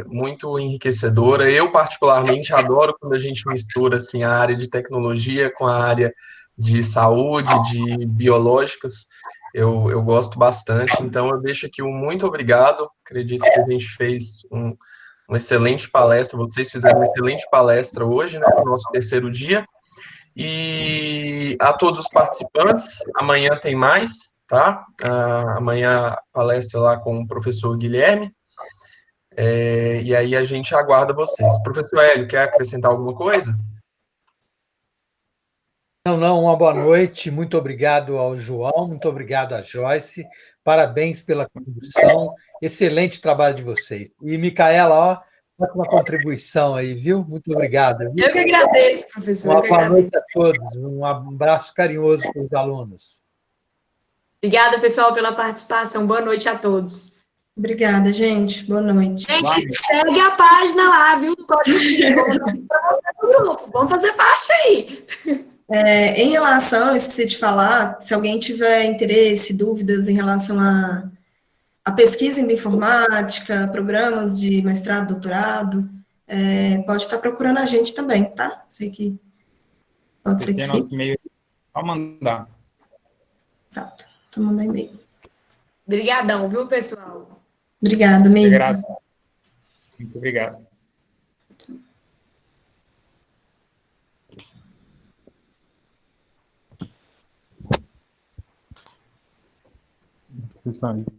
muito enriquecedora. Eu, particularmente, adoro quando a gente mistura, assim, a área de tecnologia com a área de saúde, de biológicas. Eu gosto bastante, então eu deixo aqui um muito obrigado. Acredito que a gente fez uma excelente palestra, vocês fizeram uma excelente palestra hoje, né, no nosso terceiro dia. E a todos os participantes, amanhã tem mais, tá? Amanhã palestra lá com o professor Guilherme. E aí a gente aguarda vocês. Professor Hélio, quer acrescentar alguma coisa? Não, uma boa noite. Muito obrigado ao João, muito obrigado à Joyce. Parabéns pela contribuição. Excelente trabalho de vocês. E, Micaela, ó, uma contribuição aí, viu? Muito obrigada. Viu? Eu que agradeço, professor. Uma boa noite a todos. Um abraço carinhoso para os alunos. Obrigada, pessoal, pela participação. Boa noite a todos. Obrigada, gente. Boa noite. Gente, segue a página lá, viu? Do Código grupo. Vamos fazer parte aí. Em relação, eu esqueci de falar, se alguém tiver interesse, dúvidas em relação a pesquisa em bioinformática, programas de mestrado, doutorado, pode estar procurando a gente também, tá? Sei que pode ser que nosso fique. e-mail, só mandar. Exato, só mandar e-mail. Obrigadão, viu, pessoal? Obrigada, Meika. Muito obrigado. Vocês estão aí.